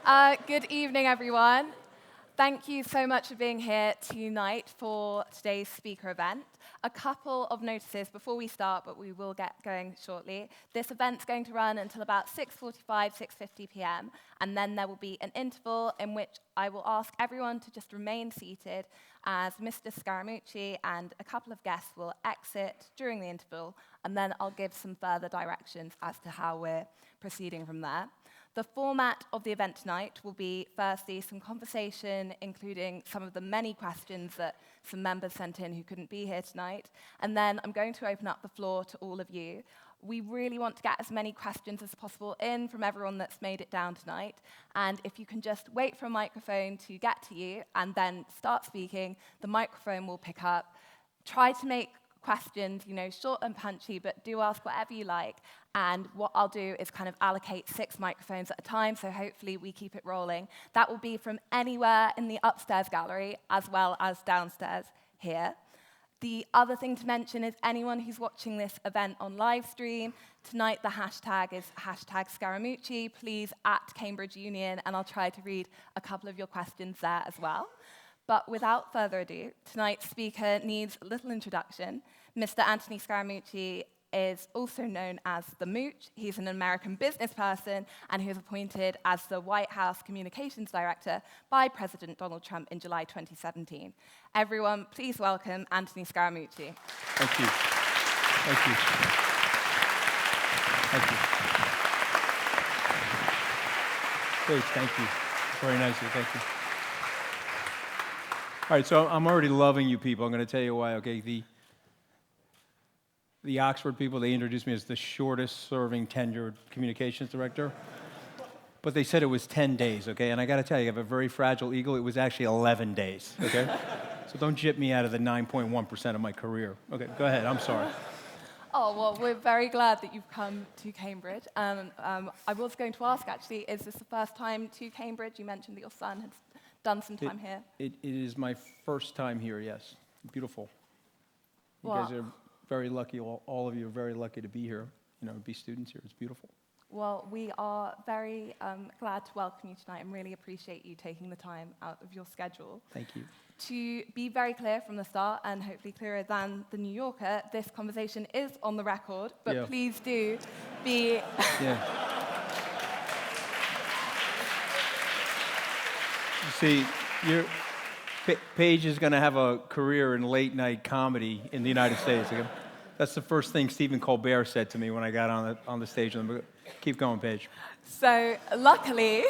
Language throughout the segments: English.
Good evening, everyone. Thank you so much for being here tonight for today's speaker event. A couple of notices before we start, but we will get going shortly. This event's going to run until about 6:45, 6:50 p.m., and then there will be an interval in which I will ask everyone to just remain seated as Mr. Scaramucci and a couple of guests will exit during the interval, and then I'll give some further directions as to how we're proceeding from there. The format of the event tonight will be, firstly, some conversation, including some of the many questions that some members sent in who couldn't be here tonight. And then I'm going to open up the floor to all of you. We really want to get as many questions as possible in from everyone that's made it down tonight. And if you can just wait for a microphone to get to you and then start speaking, the microphone will pick up. Try to make questions, short and punchy, but do ask whatever you like. And what I'll do is kind of allocate 6 microphones at a time, so hopefully we keep it rolling. That will be from anywhere in the upstairs gallery, as well as downstairs here. The other thing to mention is anyone who's watching this event on live stream, tonight the hashtag is #Scaramucci, please @Cambridge Union, and I'll try to read a couple of your questions there as well. But without further ado, tonight's speaker needs little introduction. Mr. Anthony Scaramucci is also known as the Mooch. He's an American business person, and he was appointed as the White House Communications Director by President Donald Trump in July 2017. Everyone, please welcome Anthony Scaramucci. Thank you. Thank you. Thank you. Great, thank you. Very nice of you, thank you. All right, so I'm already loving you people. I'm going to tell you why, okay? The Oxford people, they introduced me as the shortest serving tenured communications director. But they said it was 10 days, okay? And I got to tell you, I have a very fragile ego. It was actually 11 days, okay? So don't jip me out of the 9.1% of my career. Okay, go ahead, I'm sorry. Oh, well, we're very glad that you've come to Cambridge. I was going to ask, actually, is this the first time to Cambridge? You mentioned that your son had done some time here. It is my first time here, yes. Beautiful. You Well, guys are very lucky. All of you are very lucky to be here, be students here. It's beautiful. Well, we are very glad to welcome you tonight and really appreciate you taking the time out of your schedule. Thank you. To be very clear from the start, and hopefully clearer than the New Yorker, this conversation is on the record, but Yeah. please do be... Yeah. You see, Paige is going to have a career in late-night comedy in the United States. Okay? That's the first thing Stephen Colbert said to me when I got on the stage. Keep going, Paige. So, luckily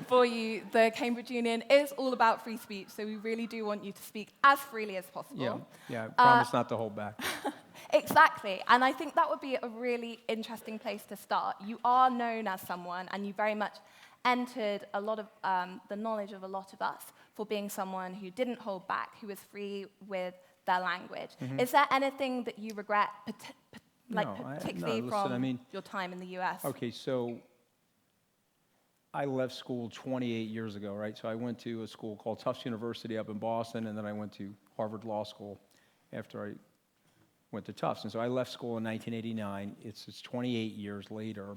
for you, the Cambridge Union is all about free speech, so we really do want you to speak as freely as possible. Yeah. I promise not to hold back. Exactly, and I think that would be a really interesting place to start. You are known as someone, and you very much entered a lot of the knowledge of a lot of us for being someone who didn't hold back, who was free with their language. Mm-hmm. Is there anything that you regret, particularly from your time in the US? Okay, so I left school 28 years ago, right? So I went to a school called Tufts University up in Boston, and then I went to Harvard Law School after I went to Tufts. And so I left school in 1989. It's 28 years later.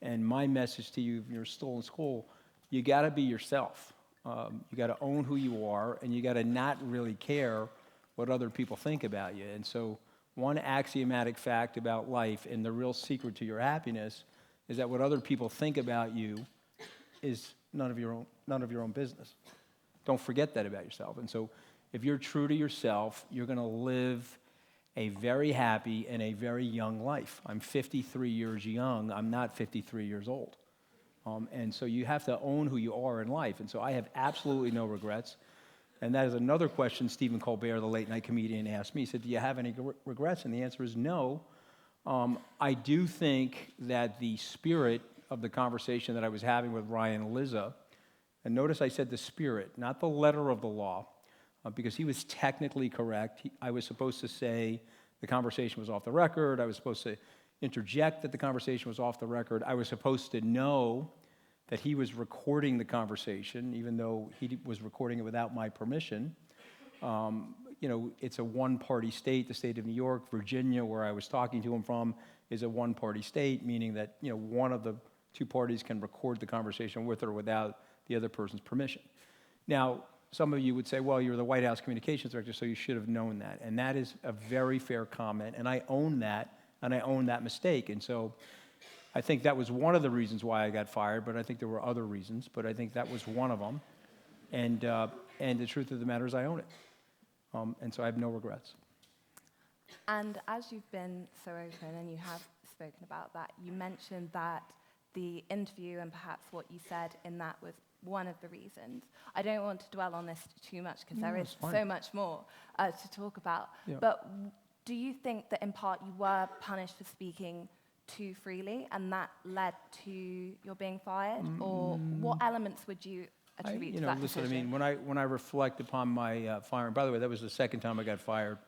And my message to you, if you're still in school, you got to be yourself. You got to own who you are, and you got to not really care what other people think about you. And so one axiomatic fact about life and the real secret to your happiness is that what other people think about you is none of your own business. Don't forget that about yourself. And so if you're true to yourself, you're going to live a very happy and a very young life. I'm 53 years young. I'm not 53 years old. And so you have to own who you are in life. And so I have absolutely no regrets. And that is another question Stephen Colbert, the late-night comedian, asked me. He said, do you have any regrets? And the answer is no. I do think that the spirit of the conversation that I was having with Ryan and Liza, and notice I said the spirit, not the letter of the law, because he was technically correct. I was supposed to say the conversation was off the record. I was supposed to interject that the conversation was off the record. I was supposed to know that he was recording the conversation, even though he was recording it without my permission. It's a one-party state, the state of New York. Virginia, where I was talking to him from, is a one-party state, meaning that one of the two parties can record the conversation with or without the other person's permission. Now, some of you would say, well, you're the White House communications director, so you should have known that. And that is a very fair comment, and I own that, and I own that mistake. And so I think that was one of the reasons why I got fired, but I think there were other reasons, but I think that was one of them. And the truth of the matter is I own it. And so I have no regrets. And as you've been so open and you have spoken about that, you mentioned that the interview and perhaps what you said in that was one of the reasons. I don't want to dwell on this too much because there is so much more to talk about. Yeah. But do you think that in part you were punished for speaking too freely and that led to your being fired? Or what elements would you attribute to that listen, decision? I mean, when I reflect upon my firing, by the way, that was the second time I got fired.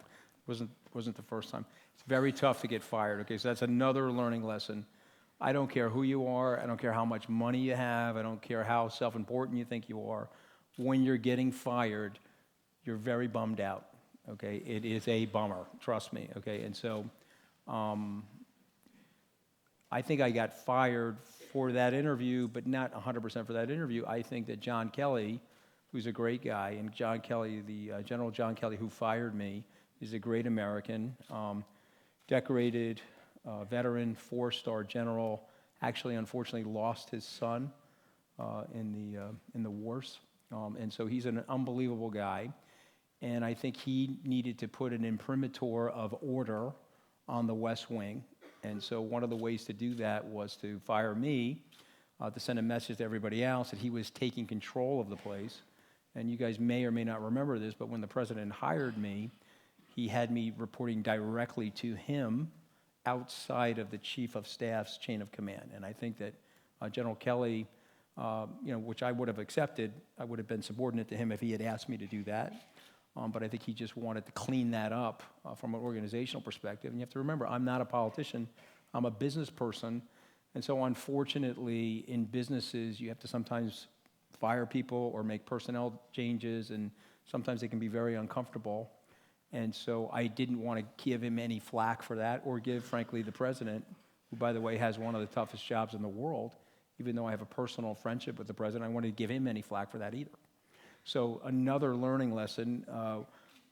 Wasn't the first time. It's very tough to get fired. Okay, so that's another learning lesson. I don't care who you are. I don't care how much money you have. I don't care how self-important you think you are. When you're getting fired, you're very bummed out. Okay, it is a bummer. Trust me. Okay, and so I think I got fired for that interview, but not 100% for that interview. I think that John Kelly, who's a great guy, and John Kelly, the General John Kelly, who fired me, is a great American, decorated veteran, 4-star general. Actually, unfortunately, lost his son in the wars, and so he's an unbelievable guy. And I think he needed to put an imprimatur of order on the West Wing. And so one of the ways to do that was to fire me, to send a message to everybody else that he was taking control of the place. And you guys may or may not remember this, but when the president hired me, he had me reporting directly to him outside of the chief of staff's chain of command. And I think that General Kelly, which I would have accepted, I would have been subordinate to him if he had asked me to do that. But I think he just wanted to clean that up from an organizational perspective. And you have to remember, I'm not a politician. I'm a business person. And so unfortunately, in businesses, you have to sometimes fire people or make personnel changes, and sometimes they can be very uncomfortable. And so I didn't want to give him any flack for that, or give, frankly, the president, who, by the way, has one of the toughest jobs in the world, even though I have a personal friendship with the president, I wanted to give him any flack for that either. So another learning lesson,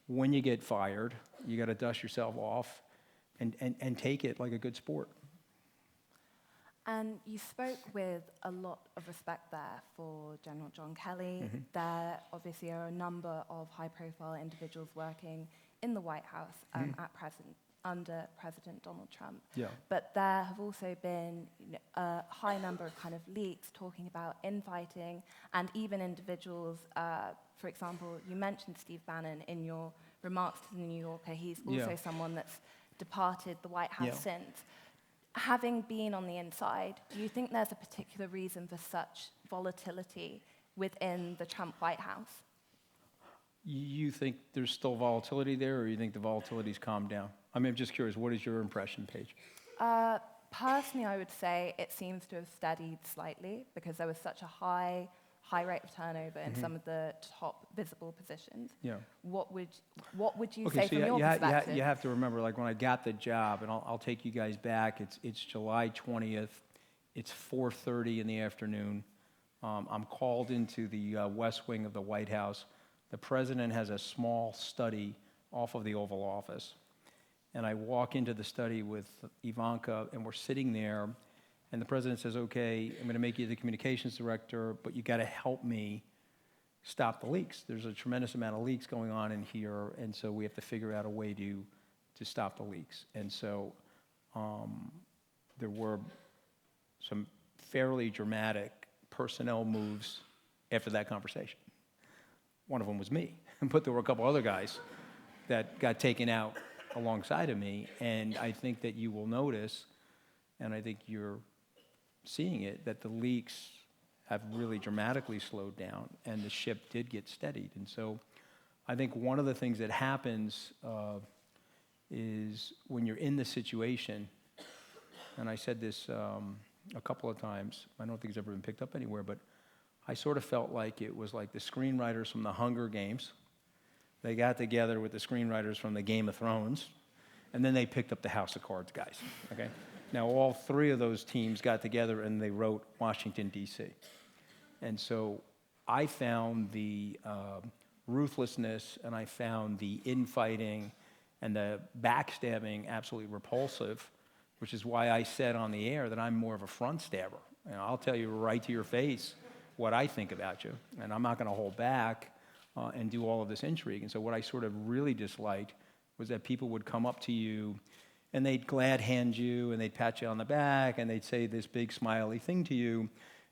when you get fired, you got to dust yourself off and take it like a good sport. And you spoke with a lot of respect there for General John Kelly. Mm-hmm. There obviously are a number of high-profile individuals working in the White House at present under President Donald Trump. Yeah. But there have also been a high number of kind of leaks talking about infighting, and even individuals, for example, you mentioned Steve Bannon in your remarks to the New Yorker. He's also someone that's departed the White House since. Having been on the inside, do you think there's a particular reason for such volatility within the Trump White House? You think there's still volatility there, or you think the volatility's calmed down? I mean, I'm just curious, what is your impression, Paige? Personally, I would say it seems to have steadied slightly because there was such a high rate of turnover in some of the top visible positions. Yeah. What would you say from your perspective? You have to remember, like when I got the job, and I'll take you guys back. It's July 20th. It's 4:30 in the afternoon. I'm called into the West Wing of the White House. The president has a small study off of the Oval Office. And I walk into the study with Ivanka, and we're sitting there, and the president says, okay, I'm going to make you the communications director, but you got to help me stop the leaks. There's a tremendous amount of leaks going on in here, and so we have to figure out a way to stop the leaks. And so there were some fairly dramatic personnel moves after that conversation. One of them was me, but there were a couple other guys that got taken out alongside of me, and I think that you will notice, and I think you're seeing it, that the leaks have really dramatically slowed down, and the ship did get steadied. And so I think one of the things that happens is when you're in the situation, and I said this a couple of times, I don't think it's ever been picked up anywhere, but I sort of felt like it was like the screenwriters from the Hunger Games. They got together with the screenwriters from the Game of Thrones, and then they picked up the House of Cards guys, okay? Now, all three of those teams got together and they wrote Washington, D.C. And so I found the ruthlessness and I found the infighting and the backstabbing absolutely repulsive, which is why I said on the air that I'm more of a front stabber. And I'll tell you right to your face what I think about you, and I'm not going to hold back and do all of this intrigue. And so what I sort of really disliked was that people would come up to you and they'd glad hand you and they'd pat you on the back and they'd say this big smiley thing to you.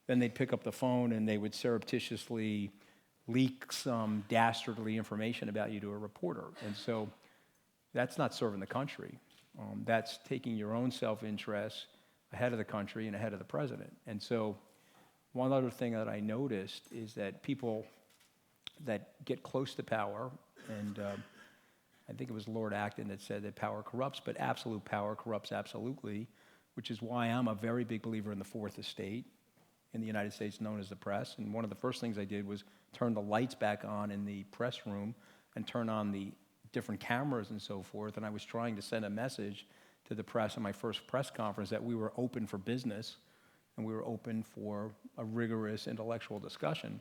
Then they'd pick up the phone and they would surreptitiously leak some dastardly information about you to a reporter. And so that's not serving the country. That's taking your own self-interest ahead of the country and ahead of the president. And so one other thing that I noticed is that people that get close to power, and I think it was Lord Acton that said that power corrupts, but absolute power corrupts absolutely, which is why I'm a very big believer in the fourth estate in the United States known as the press. And one of the first things I did was turn the lights back on in the press room and turn on the different cameras and so forth. And I was trying to send a message to the press in my first press conference that we were open for business and we were open for a rigorous intellectual discussion.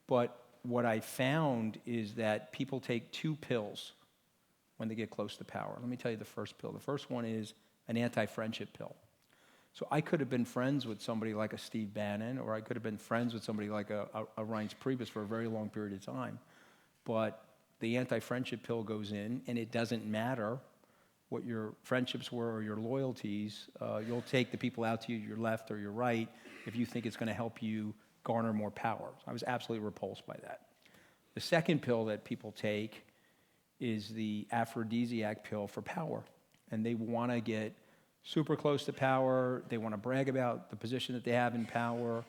But what I found is that people take two pills when they get close to power. Let me tell you the first pill. The first one is an anti-friendship pill. So I could have been friends with somebody like a Steve Bannon, or I could have been friends with somebody like a Reince Priebus for a very long period of time. But the anti-friendship pill goes in, and it doesn't matter what your friendships were or your loyalties. You'll take the people out to your left or your right if you think it's going to help you garner more power. I was absolutely repulsed by that. The second pill that people take is the aphrodisiac pill for power. And they want to get super close to power. They want to brag about the position that they have in power.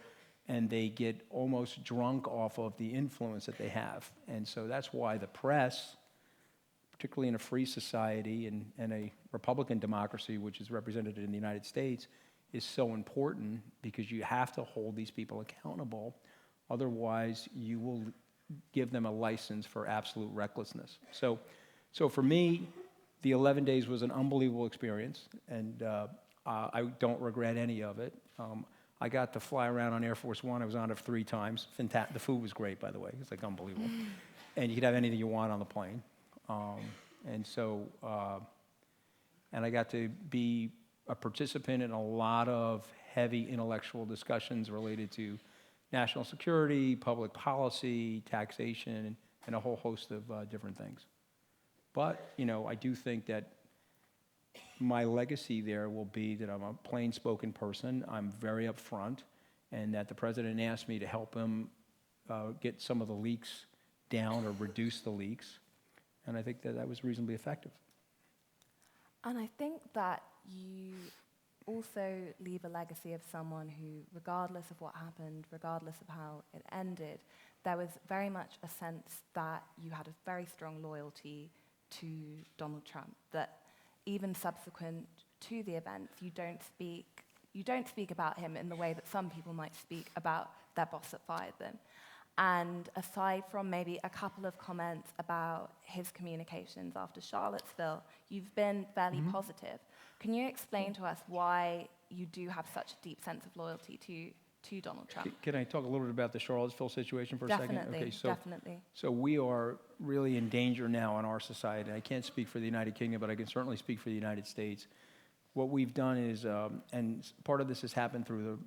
And they get almost drunk off of the influence that they have. And so that's why the press, particularly in a free society and a Republican democracy, which is represented in the United States, is so important, because you have to hold these people accountable. Otherwise, you will give them a license for absolute recklessness. So for me, the 11 days was an unbelievable experience, and I don't regret any of it. I got to fly around on Air Force One. I was on it 3 times. The food was great, by the way. It's like unbelievable. And you could have anything you want on the plane. And I got to be a participant in a lot of heavy intellectual discussions related to national security, public policy, taxation, and a whole host of different things. But, I do think that my legacy there will be that I'm a plain-spoken person, I'm very upfront, and that the president asked me to help him get some of the leaks down or reduce the leaks, and I think that was reasonably effective. And I think that you also leave a legacy of someone who, regardless of what happened, regardless of how it ended, there was very much a sense that you had a very strong loyalty to Donald Trump, that even subsequent to the events, you don't speak about him in the way that some people might speak about their boss that fired them. And aside from maybe a couple of comments about his communications after Charlottesville, you've been fairly positive. Can you explain to us why you do have such a deep sense of loyalty to Donald Trump? Can I talk a little bit about the Charlottesville situation for a second? Definitely. So we are really in danger now in our society. I can't speak for the United Kingdom, but I can certainly speak for the United States. What we've done is, and part of this has happened through the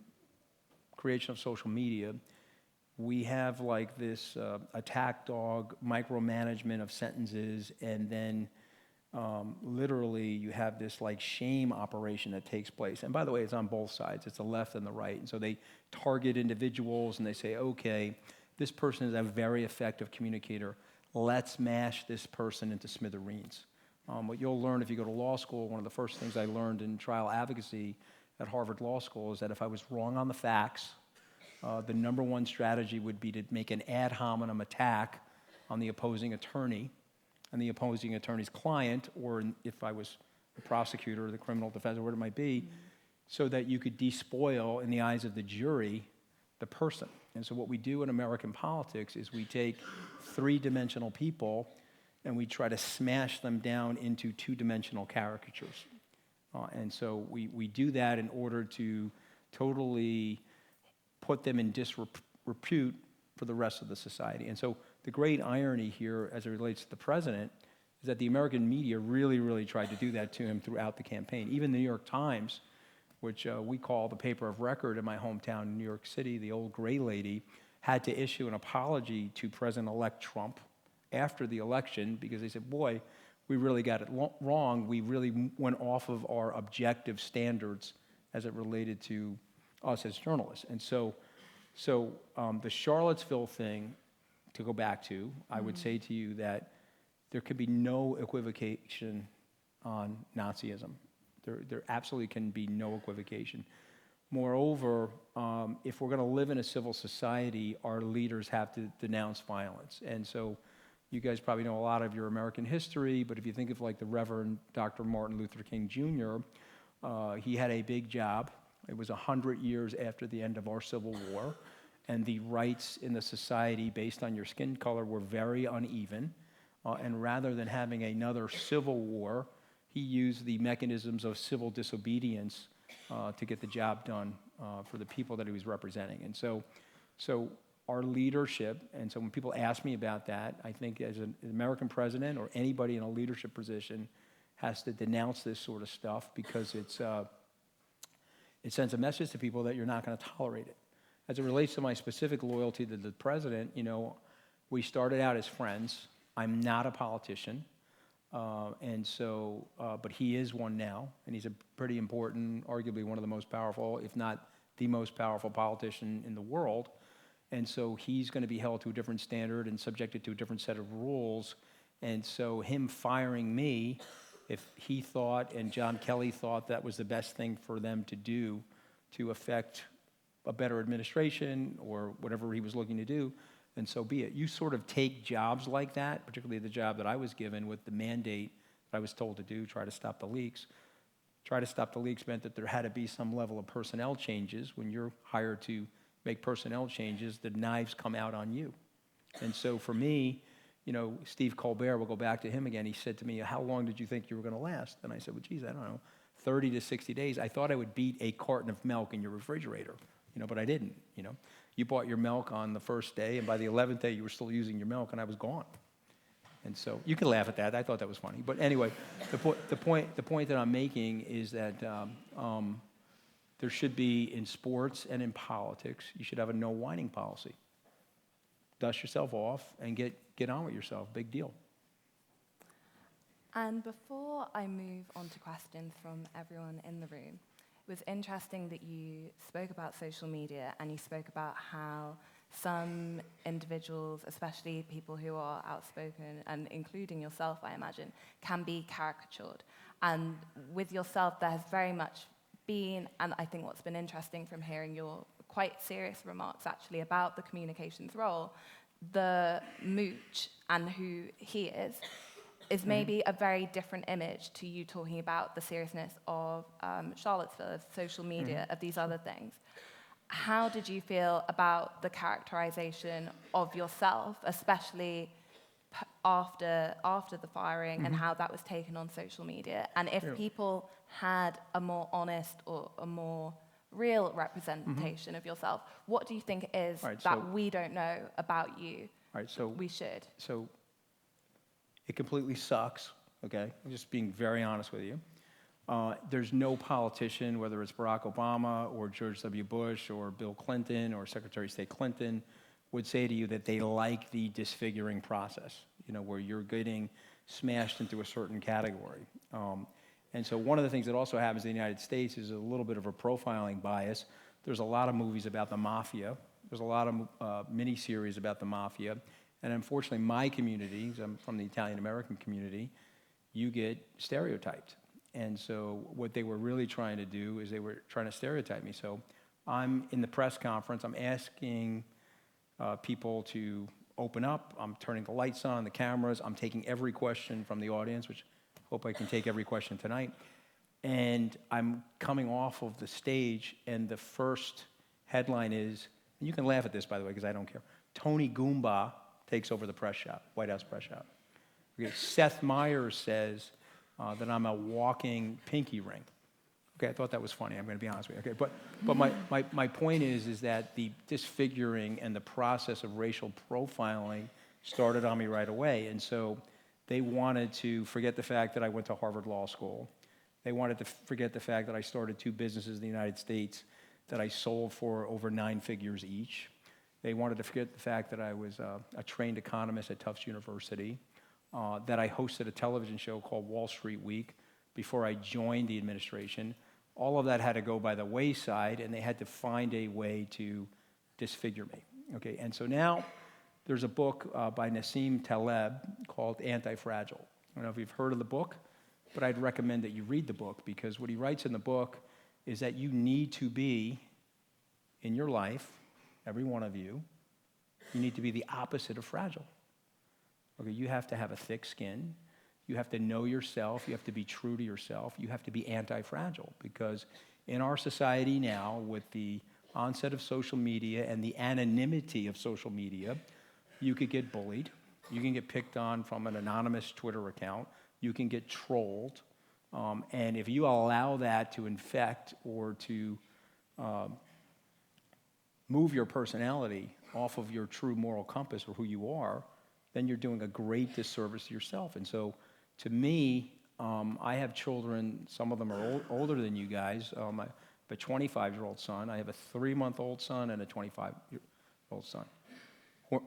creation of social media, we have like this attack dog micromanagement of sentences, and then literally you have this like shame operation that takes place. And by the way, it's on both sides. It's the left and the right. And so they target individuals and they say, okay, this person is a very effective communicator. Let's mash this person into smithereens. What you'll learn if you go to law school, one of the first things I learned in trial advocacy at Harvard Law School is that if I was wrong on the facts, the number one strategy would be to make an ad hominem attack on the opposing attorney and the opposing attorney's client, or if I was the prosecutor or the criminal defense or whatever it might be, so that you could despoil, in the eyes of the jury, the person. And so what we do in American politics is we take 3-dimensional people and we try to smash them down into 2-dimensional caricatures. And so we do that in order to totally put them in disrepute for the rest of the society. And so the great irony here as it relates to the president is that the American media really, really tried to do that to him throughout the campaign. Even the New York Times, which we call the paper of record in my hometown in New York City, the old gray lady, had to issue an apology to President-elect Trump after the election because they said, boy, we really got it wrong. We really went off of our objective standards as it related to us as journalists. And so the Charlottesville thing, to go back to, I would say to you that there could be no equivocation on Nazism. There absolutely can be no equivocation. Moreover, if we're going to live in a civil society, our leaders have to denounce violence. And so you guys probably know a lot of your American history, but if you think of like the Reverend Dr. Martin Luther King Jr., he had a big job. It was 100 years after the end of our Civil War, and the rights in the society based on your skin color were very uneven. And rather than having another civil war, he used the mechanisms of civil disobedience to get the job done for the people that he was representing. And so our leadership, and so when people ask me about that, I think as an American president or anybody in a leadership position has to denounce this sort of stuff because it sends a message to people that you're not going to tolerate it. As it relates to my specific loyalty to the president, we started out as friends. I'm not a politician. But he is one now, and he's a pretty important, arguably one of the most powerful, if not the most powerful politician in the world. And so he's going to be held to a different standard and subjected to a different set of rules. And so him firing me, if he thought and John Kelly thought that was the best thing for them to do to affect a better administration or whatever he was looking to do, then so be it. You sort of take jobs like that, particularly the job that I was given with the mandate that I was told to do, try to stop the leaks. Try to stop the leaks meant that there had to be some level of personnel changes. When you're hired to make personnel changes, the knives come out on you. And so for me, Steve Colbert, we'll go back to him again, he said to me, how long did you think you were going to last? And I said, well, geez, I don't know, 30 to 60 days. I thought I would beat a carton of milk in your refrigerator, but I didn't, You bought your milk on the first day, and by the 11th day, you were still using your milk, and I was gone. And so you can laugh at that. I thought that was funny. But anyway, the point that I'm making is that there should be, in sports and in politics, you should have a no whining policy. Dust yourself off and get on with yourself. Big deal. And before I move on to questions from everyone in the room, it was interesting that you spoke about social media and you spoke about how some individuals, especially people who are outspoken, and including yourself, I imagine, can be caricatured. And with yourself, there has very much been, and I think what's been interesting from hearing your quite serious remarks actually about the communications role, the mooch and who he is maybe a very different image to you talking about the seriousness of Charlottesville, of social media, of these other things. How did you feel about the characterization of yourself, especially after the firing, and how that was taken on social media? And if people had a more honest or a more real representation of yourself, what do you think it is that we don't know about you we should? So it completely sucks, okay? I'm just being very honest with you. There's no politician, whether it's Barack Obama or George W. Bush or Bill Clinton or Secretary of State Clinton, would say to you that they like the disfiguring process, where you're getting smashed into a certain category. And so one of the things that also happens in the United States is a little bit of a profiling bias. There's a lot of movies about the mafia. There's a lot of miniseries about the mafia. And unfortunately, my community, I'm from the Italian-American community, you get stereotyped. And so what they were really trying to do is they were trying to stereotype me. So I'm in the press conference. I'm asking people to open up. I'm turning the lights on, the cameras. I'm taking every question from the audience, which I hope I can take every question tonight. And I'm coming off of the stage, and the first headline is, and you can laugh at this, by the way, because I don't care, Tony Goomba takes over the press shop, White House press shop. Okay, Seth Meyers says that I'm a walking pinky ring. Okay, I thought that was funny. I'm going to be honest with you. Okay, but my point is that the disfiguring and the process of racial profiling started on me right away. And so they wanted to forget the fact that I went to Harvard Law School. They wanted to forget the fact that I started 2 businesses in the United States that I sold for over 9 figures each. They wanted to forget the fact that I was a trained economist at Tufts University, that I hosted a television show called Wall Street Week before I joined the administration. All of that had to go by the wayside, and they had to find a way to disfigure me. Okay, and so now there's a book by Nassim Taleb called Anti-Fragile. I don't know if you've heard of the book, but I'd recommend that you read the book, because what he writes in the book is that you need to be, in your life, every one of you need to be the opposite of fragile. Okay, you have to have a thick skin. You have to know yourself. You have to be true to yourself. You have to be anti-fragile, because in our society now, with the onset of social media and the anonymity of social media, you could get bullied. You can get picked on from an anonymous Twitter account. You can get trolled. And if you allow that to infect or to move your personality off of your true moral compass or who you are, then you're doing a great disservice to yourself. And so, to me, I have children. Some of them are older than you guys. I have a 25-year-old son. I have a 3-month-old son and a 25-year-old son.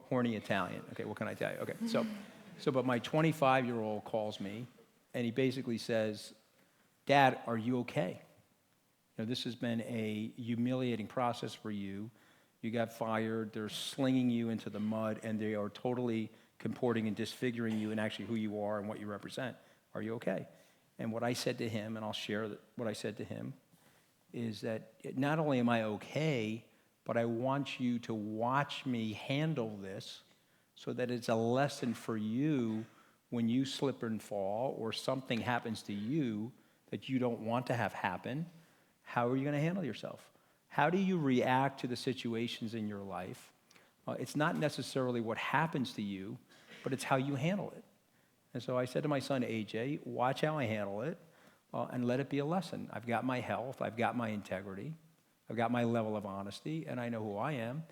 Horny Italian. Okay, what can I tell you? Okay, but my 25-year-old calls me, and he basically says, "Dad, are you okay? You know, this has been a humiliating process for you. You got fired. They're slinging you into the mud, and they are totally comporting and disfiguring you and actually who you are and what you represent. Are you okay?" And what I said to him, and I'll share what I said to him, is that not only am I okay, but I want you to watch me handle this so that it's a lesson for you when you slip and fall or something happens to you that you don't want to have happen. How are you going to handle yourself? How do you react to the situations in your life? It's not necessarily what happens to you, but it's how you handle it. And so I said to my son, AJ, watch how I handle it and let it be a lesson. I've got my health, I've got my integrity, I've got my level of honesty, and I know who I am.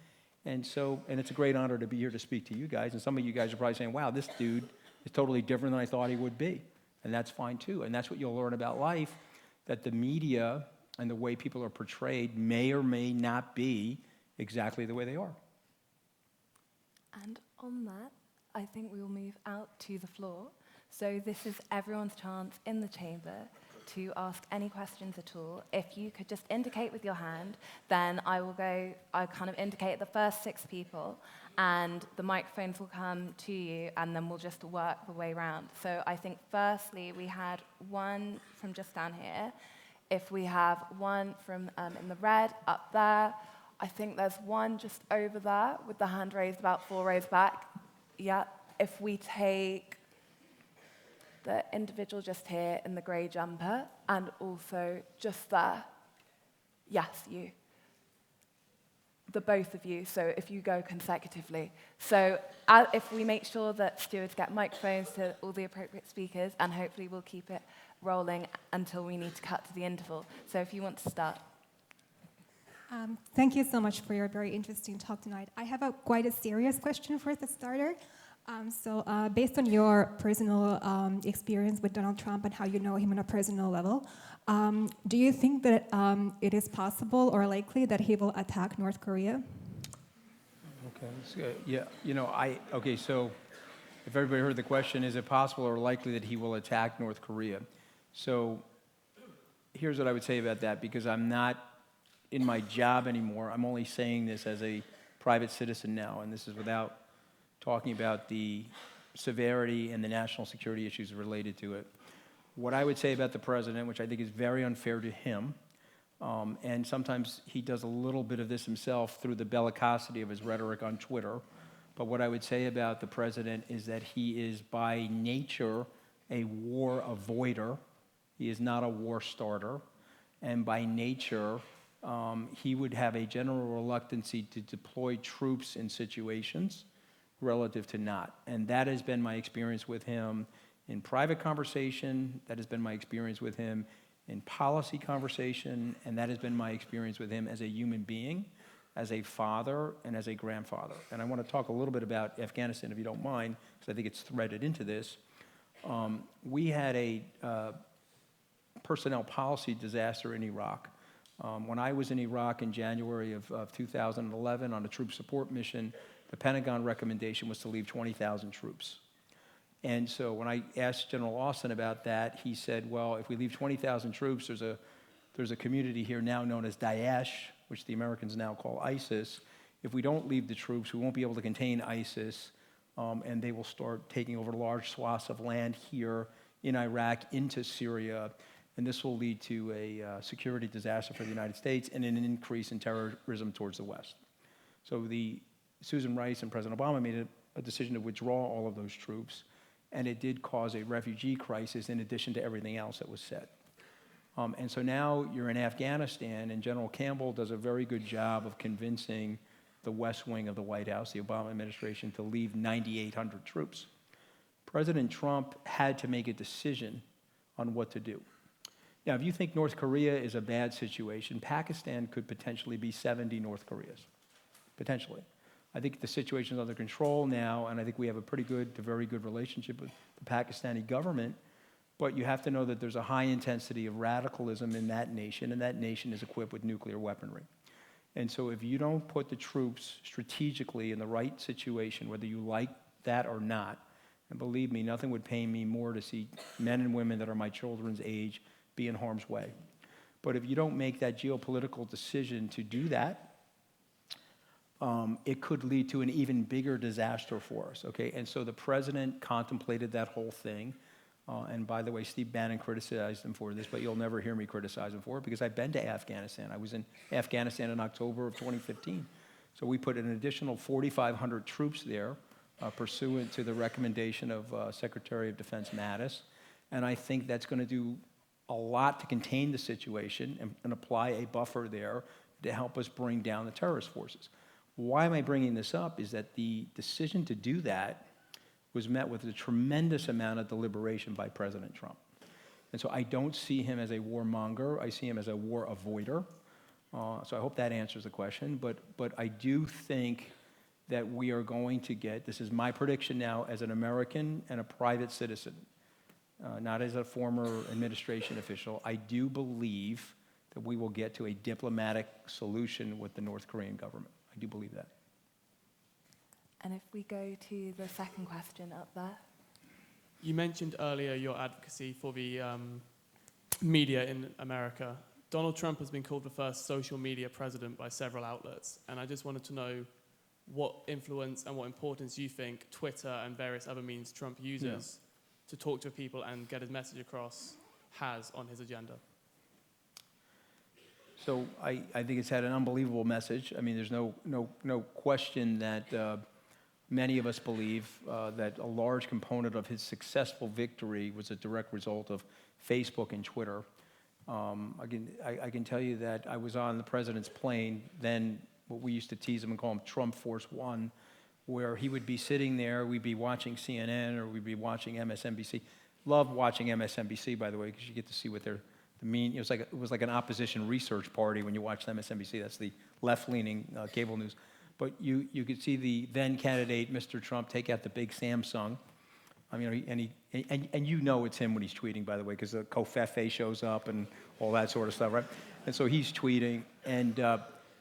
And it's a great honor to be here to speak to you guys. And some of you guys are probably saying, wow, this dude is totally different than I thought he would be. And that's fine too. And that's what you'll learn about life, that the media and the way people are portrayed may or may not be exactly the way they are. And on that, I think we will move out to the floor. So this is everyone's chance in the chamber to ask any questions at all. If you could just indicate with your hand, then I'll kind of indicate the first 6 people, and the microphones will come to you, and then we'll just work the way around. So I think firstly, we had one from just down here. If we have one from in the red up there, I think there's one just over there with the hand raised about 4 rows back. Yeah, if we take the individual just here in the grey jumper, and also just there. Yes, you. The both of you, so if you go consecutively. So if we make sure that stewards get microphones to all the appropriate speakers, and hopefully we'll keep it rolling until we need to cut to the interval. So if you want to start. Thank you so much for your very interesting talk tonight. I have quite a serious question for the starter. Based on your personal experience with Donald Trump and how you know him on a personal level, do you think that it is possible or likely that he will attack North Korea? Okay, that's good. Yeah, so if everybody heard the question, is it possible or likely that he will attack North Korea? So here's what I would say about that, because I'm not in my job anymore. I'm only saying this as a private citizen now, and this is without talking about the severity and the national security issues related to it. What I would say about the president, which I think is very unfair to him, and sometimes he does a little bit of this himself through the bellicosity of his rhetoric on Twitter, but what I would say about the president is that he is by nature a war avoider. He is not a war starter, and by nature, he would have a general reluctancy to deploy troops in situations relative to not. And that has been my experience with him in private conversation. That has been my experience with him in policy conversation, and that has been my experience with him as a human being, as a father, and as a grandfather. And I want to talk a little bit about Afghanistan, if you don't mind, because I think it's threaded into this. We had a personnel policy disaster in Iraq. When I was in Iraq in January of 2011 on a troop support mission, the Pentagon recommendation was to leave 20,000 troops. And so when I asked General Austin about that, he said, well, if we leave 20,000 troops, there's a community here now known as Daesh, which the Americans now call ISIS. If we don't leave the troops, we won't be able to contain ISIS, and they will start taking over large swaths of land here in Iraq into Syria, and this will lead to a security disaster for the United States and an increase in terrorism towards the West. So Susan Rice and President Obama made a decision to withdraw all of those troops, and it did cause a refugee crisis in addition to everything else that was said. And so now you're in Afghanistan, and General Campbell does a very good job of convincing the West Wing of the White House, the Obama administration, to leave 9,800 troops. President Trump had to make a decision on what to do. Now, if you think North Korea is a bad situation, Pakistan could potentially be 70 North Koreas, potentially. I think the situation is under control now, and I think we have a pretty good to very good relationship with the Pakistani government, but you have to know that there's a high intensity of radicalism in that nation, and that nation is equipped with nuclear weaponry. And so if you don't put the troops strategically in the right situation, whether you like that or not, and believe me, nothing would pain me more to see men and women that are my children's age be in harm's way. But if you don't make that geopolitical decision to do that, it could lead to an even bigger disaster for us, okay? And so the president contemplated that whole thing. And by the way, Steve Bannon criticized him for this, but you'll never hear me criticize him for it because I've been to Afghanistan. I was in Afghanistan in October of 2015. So we put an additional 4,500 troops there, pursuant to the recommendation of Secretary of Defense Mattis. And I think that's going to do a lot to contain the situation and apply a buffer there to help us bring down the terrorist forces. Why am I bringing this up is that the decision to do that was met with a tremendous amount of deliberation by President Trump. And so I don't see him as a warmonger. I see him as a war avoider. So I hope that answers the question. But I do think that we are going to get, this is my prediction now as an American and a private citizen, not as a former administration official, I do believe that we will get to a diplomatic solution with the North Korean government. I do believe that. And if we go to the second question up there. You mentioned earlier your advocacy for the media in America. Donald Trump has been called the first social media president by several outlets, and I just wanted to know what influence and what importance you think Twitter and various other means Trump uses to talk to people and get his message across has on his agenda. So I think it's had an unbelievable message. I mean, there's no question that many of us believe that a large component of his successful victory was a direct result of Facebook and Twitter. I can tell you that I was on the president's plane, then what we used to tease him and call him Trump Force One, where he would be sitting there, we'd be watching CNN or we'd be watching MSNBC. Love watching MSNBC, by the way, because you get to see what they're it was like an opposition research party when you watch MSNBC. That's the left-leaning cable news. But you could see the then candidate, Mr. Trump, take out the big Samsung. I mean, and you know it's him when he's tweeting, by the way, because the Covfefe shows up and all that sort of stuff, right? And so he's tweeting, and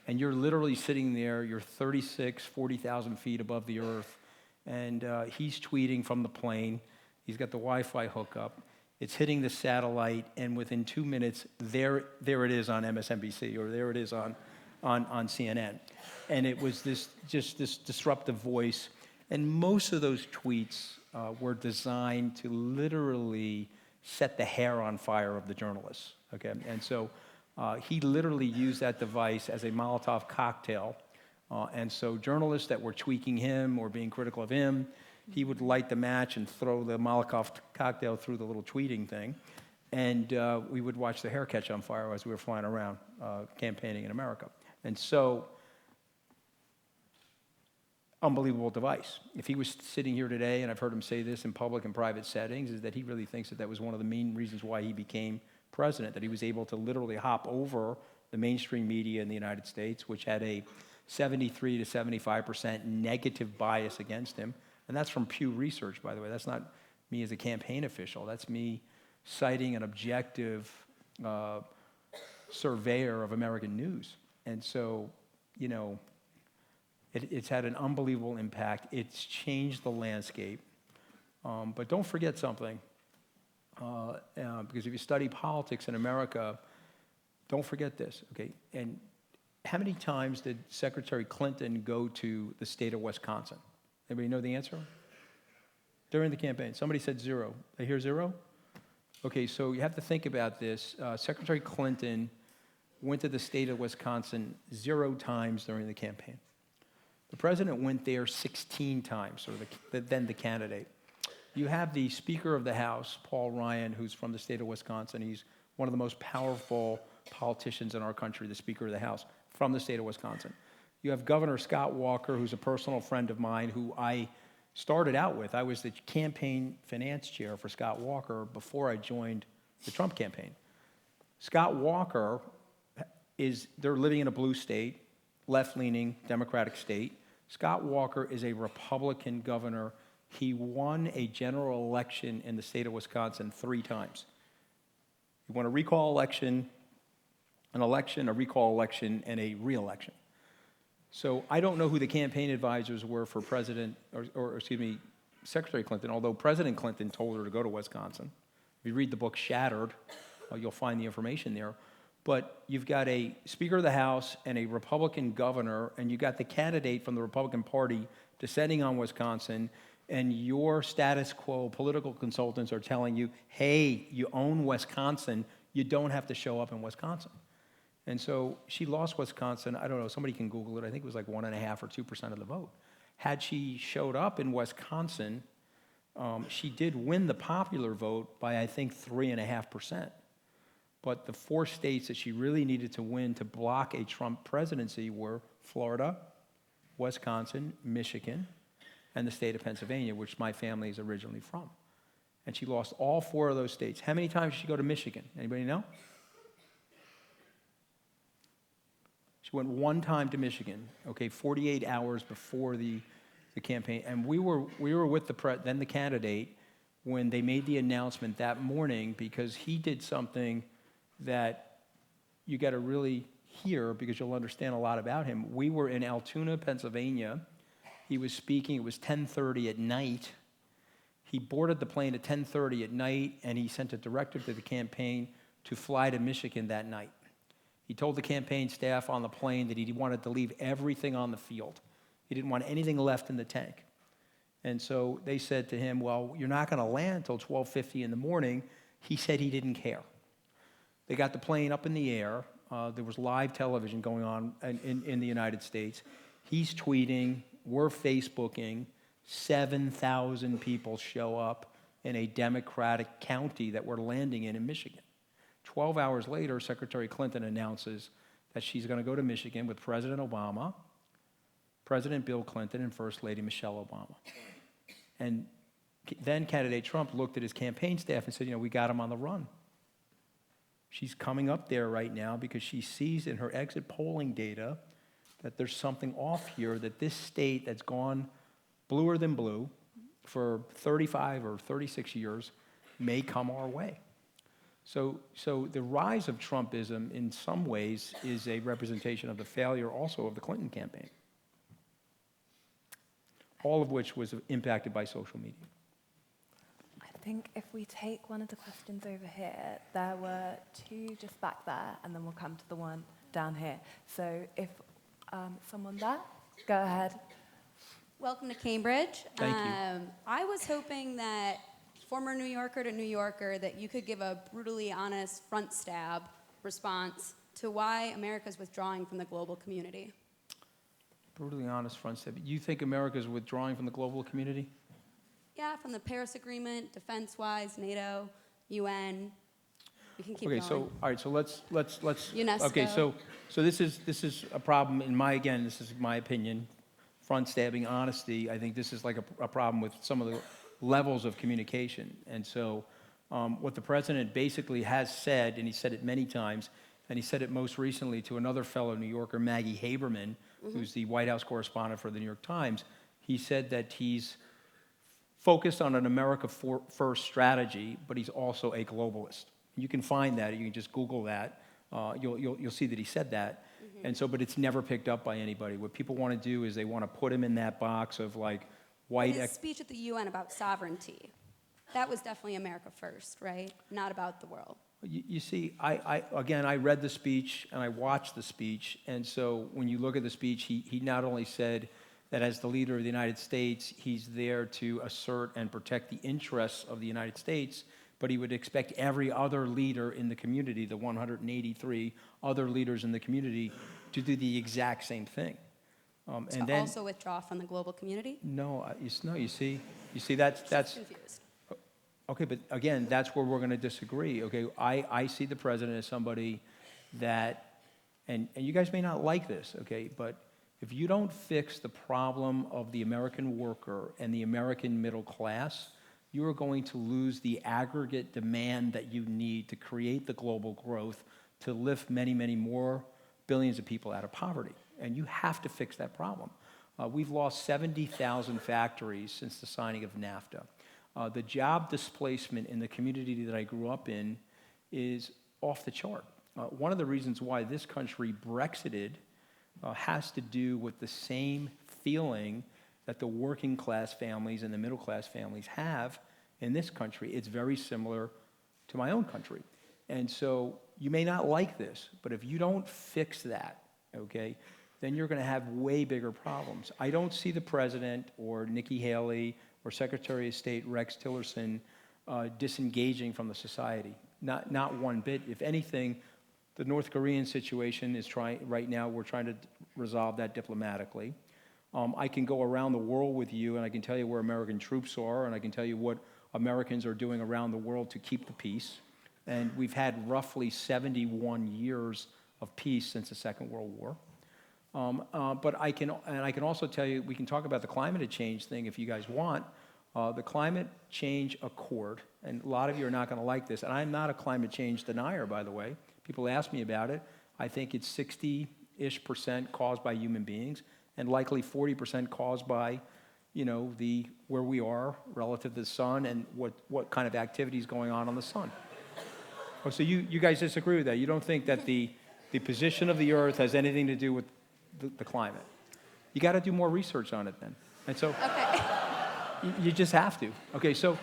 you're literally sitting there. You're 40,000 feet above the earth, and he's tweeting from the plane. He's got the Wi-Fi hookup. It's hitting the satellite, and within 2 minutes, there it is on MSNBC, or there it is on CNN. And it was this disruptive voice. And most of those tweets were designed to literally set the hair on fire of the journalists, okay? And so he literally used that device as a Molotov cocktail. And so journalists that were tweaking him or being critical of him, he would light the match and throw the Molotov cocktail through the little tweeting thing. And we would watch the hair catch on fire as we were flying around campaigning in America. And so, unbelievable device. If he was sitting here today, and I've heard him say this in public and private settings, is that he really thinks that was one of the main reasons why he became president, that he was able to literally hop over the mainstream media in the United States, which had a 73 to 75% negative bias against him. And that's from Pew Research, by the way. That's not me as a campaign official. That's me citing an objective surveyor of American news. And so, you know, it's had an unbelievable impact. It's changed the landscape. But don't forget something, because if you study politics in America, don't forget this, okay? And how many times did Secretary Clinton go to the state of Wisconsin? Anybody know the answer? During the campaign. Somebody said 0. They hear 0? Okay, so you have to think about this. Secretary Clinton went to the state of Wisconsin 0 times during the campaign. The president went there 16 times, or then the candidate. You have the Speaker of the House, Paul Ryan, who's from the state of Wisconsin. He's one of the most powerful politicians in our country, the Speaker of the House, from the state of Wisconsin. You have Governor Scott Walker, who's a personal friend of mine, who I started out with. I was the campaign finance chair for Scott Walker before I joined the Trump campaign. Scott Walker they're living in a blue state, left-leaning Democratic state. Scott Walker is a Republican governor. He won a general election in the state of Wisconsin 3 times. He won a recall election, a recall election, and a re-election. So I don't know who the campaign advisors were for Secretary Clinton, although President Clinton told her to go to Wisconsin. If you read the book Shattered, you'll find the information there. But you've got a Speaker of the House and a Republican governor, and you've got the candidate from the Republican Party descending on Wisconsin, and your status quo political consultants are telling you, hey, you own Wisconsin, you don't have to show up in Wisconsin. And so she lost Wisconsin. I don't know, somebody can Google it. I think it was like 1.5 or 2% of the vote. Had she showed up in Wisconsin, she did win the popular vote by, I think, 3.5%. But the 4 states that she really needed to win to block a Trump presidency were Florida, Wisconsin, Michigan, and the state of Pennsylvania, which my family is originally from. And she lost all 4 of those states. How many times did she go to Michigan? Anybody know? She went 1 time to Michigan, 48 hours before the campaign. And we were with the candidate when they made the announcement that morning, because he did something that you got to really hear, because you'll understand a lot about him. We were in Altoona, Pennsylvania. He was speaking. It was 10:30 at night. He boarded the plane at 10:30 at night, and he sent a directive to the campaign to fly to Michigan that night. He told the campaign staff on the plane that he wanted to leave everything on the field. He didn't want anything left in the tank. And so they said to him, well, you're not going to land until 12:50 in the morning. He said he didn't care. They got the plane up in the air. There was live television going on in the United States. He's tweeting, we're Facebooking. 7,000 people show up in a Democratic county that we're landing in Michigan. 12 hours later, Secretary Clinton announces that she's going to go to Michigan with President Obama, President Bill Clinton, and First Lady Michelle Obama. And then candidate Trump looked at his campaign staff and said, we got him on the run. She's coming up there right now because she sees in her exit polling data that there's something off here, that this state that's gone bluer than blue for 35 or 36 years may come our way. So the rise of Trumpism in some ways is a representation of the failure also of the Clinton campaign, all of which was impacted by social media. I think if we take one of the questions over here, there were 2 just back there, and then we'll come to the one down here. So if someone there, go ahead. Welcome to Cambridge. Thank you. I was hoping that, former New Yorker to New Yorker, that you could give a brutally honest front stab response to why America's withdrawing from the global community. Brutally honest front step. You think America's withdrawing from the global community? Yeah, from the Paris Agreement, defense-wise, NATO, UN. You can keep going. All right, so let's UNESCO. Okay, so this is a problem this is my opinion. Front stabbing honesty. I think this is like a problem with some of the levels of communication. And so What the president basically has said, and he said it many times, and he said it most recently to another fellow New Yorker, Maggie Haberman, who's the White House correspondent for the New York Times. He said that he's focused on an America first strategy, but he's also a globalist. You can find that. You can just Google that. You'll see that he said that. And so, but it's never picked up by anybody. What people want to do is they want to put him in that box of like white. His speech at the UN about sovereignty, that was definitely America first, right? Not about the world. You see, again, I read the speech and I watched the speech. And so when you look at the speech, he not only said that as the leader of the United States, he's there to assert and protect the interests of the United States, but he would expect every other leader in the community, the 183 other leaders in the community, to do the exact same thing. And then also withdraw from the global community? No, you see, that's confused. Okay, but again, that's where we're going to disagree. Okay, I see the president as somebody that, and you guys may not like this, okay, but if you don't fix the problem of the American worker and the American middle class, you are going to lose the aggregate demand that you need to create the global growth to lift many, many more billions of people out of poverty. And you have to fix that problem. We've lost 70,000 factories since the signing of NAFTA. The job displacement in the community that I grew up in is off the chart. One of the reasons why this country Brexited has to do with the same feeling that the working class families and the middle class families have in this country. It's very similar to my own country. And so you may not like this, but if you don't fix that, okay, then you're going to have way bigger problems. I don't see the president or Nikki Haley or Secretary of State Rex Tillerson disengaging from the society. Not one bit. If anything, the North Korean situation is right now, we're trying to resolve that diplomatically. I can go around the world with you and I can tell you where American troops are and I can tell you what Americans are doing around the world to keep the peace. And we've had roughly 71 years of peace since the Second World War. But I can also tell you, we can talk about the climate change thing if you guys want. The Climate Change Accord, and a lot of you are not going to like this, and I'm not a climate change denier, by the way. People ask me about it. I think it's 60-ish% caused by human beings, and likely 40% caused by, where we are relative to the sun and what kind of activity is going on the sun. Oh, so you guys disagree with that? You don't think that the position of the Earth has anything to do with the climate? You got to do more research on it then. And so Okay. you just have to. Okay, so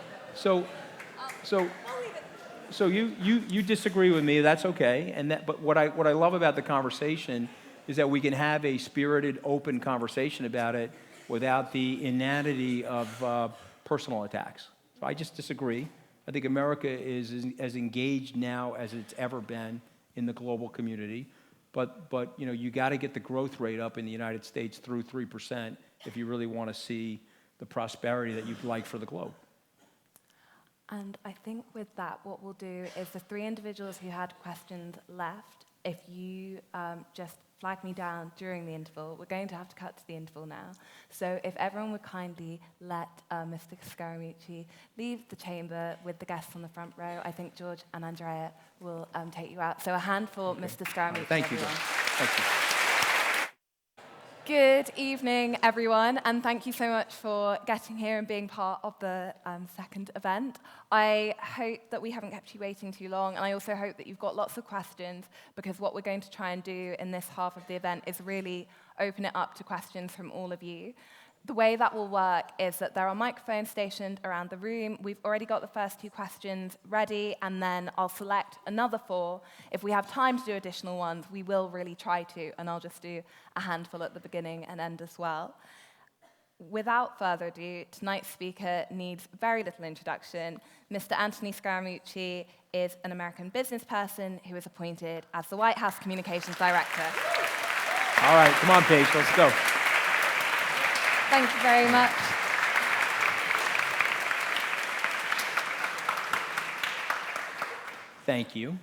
you disagree with me. That's okay. But what I love about the conversation is that we can have a spirited, open conversation about it without the inanity of personal attacks. So I just disagree. I think America is as engaged now as it's ever been in the global community. But you got to get the growth rate up in the United States through 3% if you really want to see the prosperity that you'd like for the globe. And I think with that, what we'll do is the three individuals who had questions left, if you just flag me down during the interval, we're going to have to cut to the interval now. So if everyone would kindly let Mr. Scaramucci leave the chamber with the guests on the front row, I think George and Andrea will take you out. So a hand for Mr. Scaramucci. Thank you. Everyone. Thank you. Good evening, everyone, and thank you so much for getting here and being part of the second event. I hope that we haven't kept you waiting too long, and I also hope that you've got lots of questions, because what we're going to try and do in this half of the event is really open it up to questions from all of you. The way that will work is that there are microphones stationed around the room. We've already got the first two questions ready, and then I'll select another four. If we have time to do additional ones, we will really try to, and I'll just do a handful at the beginning and end as well. Without further ado, tonight's speaker needs very little introduction. Mr. Anthony Scaramucci is an American business person who was appointed as the White House Communications Director. All right, come on, Paige, let's go. Thank you very much. Thank you.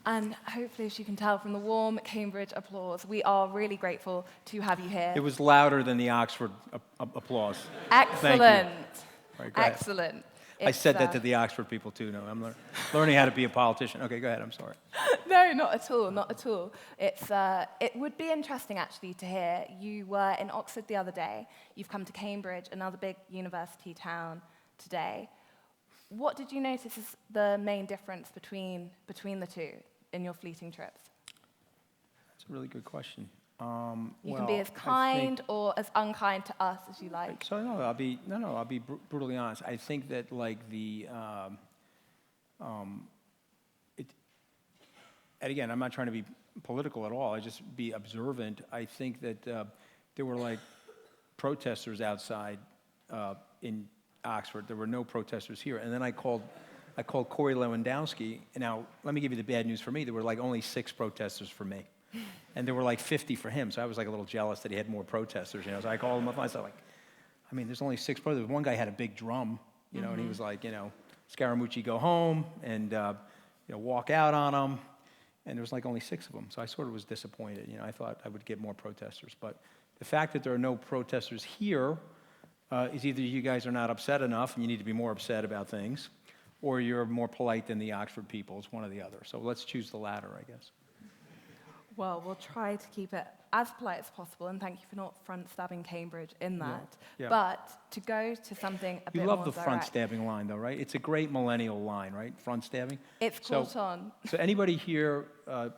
And hopefully, as you can tell from the warm Cambridge applause, we are really grateful to have you here. It was louder than the Oxford applause. Excellent. Thank you. Right, go ahead. Excellent. I said that to the Oxford people too. No, I'm learning how to be a politician. Okay, go ahead. I'm sorry. No, not at all, not at all. It would be interesting, actually, to hear. You were in Oxford the other day. You've come to Cambridge, another big university town, today. What did you notice is the main difference between the two in your fleeting trips? That's a really good question. You can be as kind or as unkind to us as you like. So no, I'll be brutally honest. I think that like and again, I'm not trying to be political at all. I just be observant. I think that there were like protesters outside in Oxford. There were no protesters here. And then I called Corey Lewandowski. And now let me give you the bad news for me. There were like only 6 protesters for me. And there were like 50 for him, so I was like a little jealous that he had more protesters, you know. So I called him up and I said, like, I mean, there's only 6 protesters. One guy had a big drum, you know, and he was like, you know, Scaramucci go home and, you know, walk out on him. And there was like only 6 of them, so I sort of was disappointed. You know, I thought I would get more protesters. But the fact that there are no protesters here is either you guys are not upset enough and you need to be more upset about things, or you're more polite than the Oxford people. It's one or the other. So let's choose the latter, I guess. Well, we'll try to keep it as polite as possible, and thank you for not front-stabbing Cambridge in that. Yeah. But to go to something a bit more You love the direct. front-stabbing line, though, right? It's a great millennial line, right? Front-stabbing. It's caught on. So anybody here,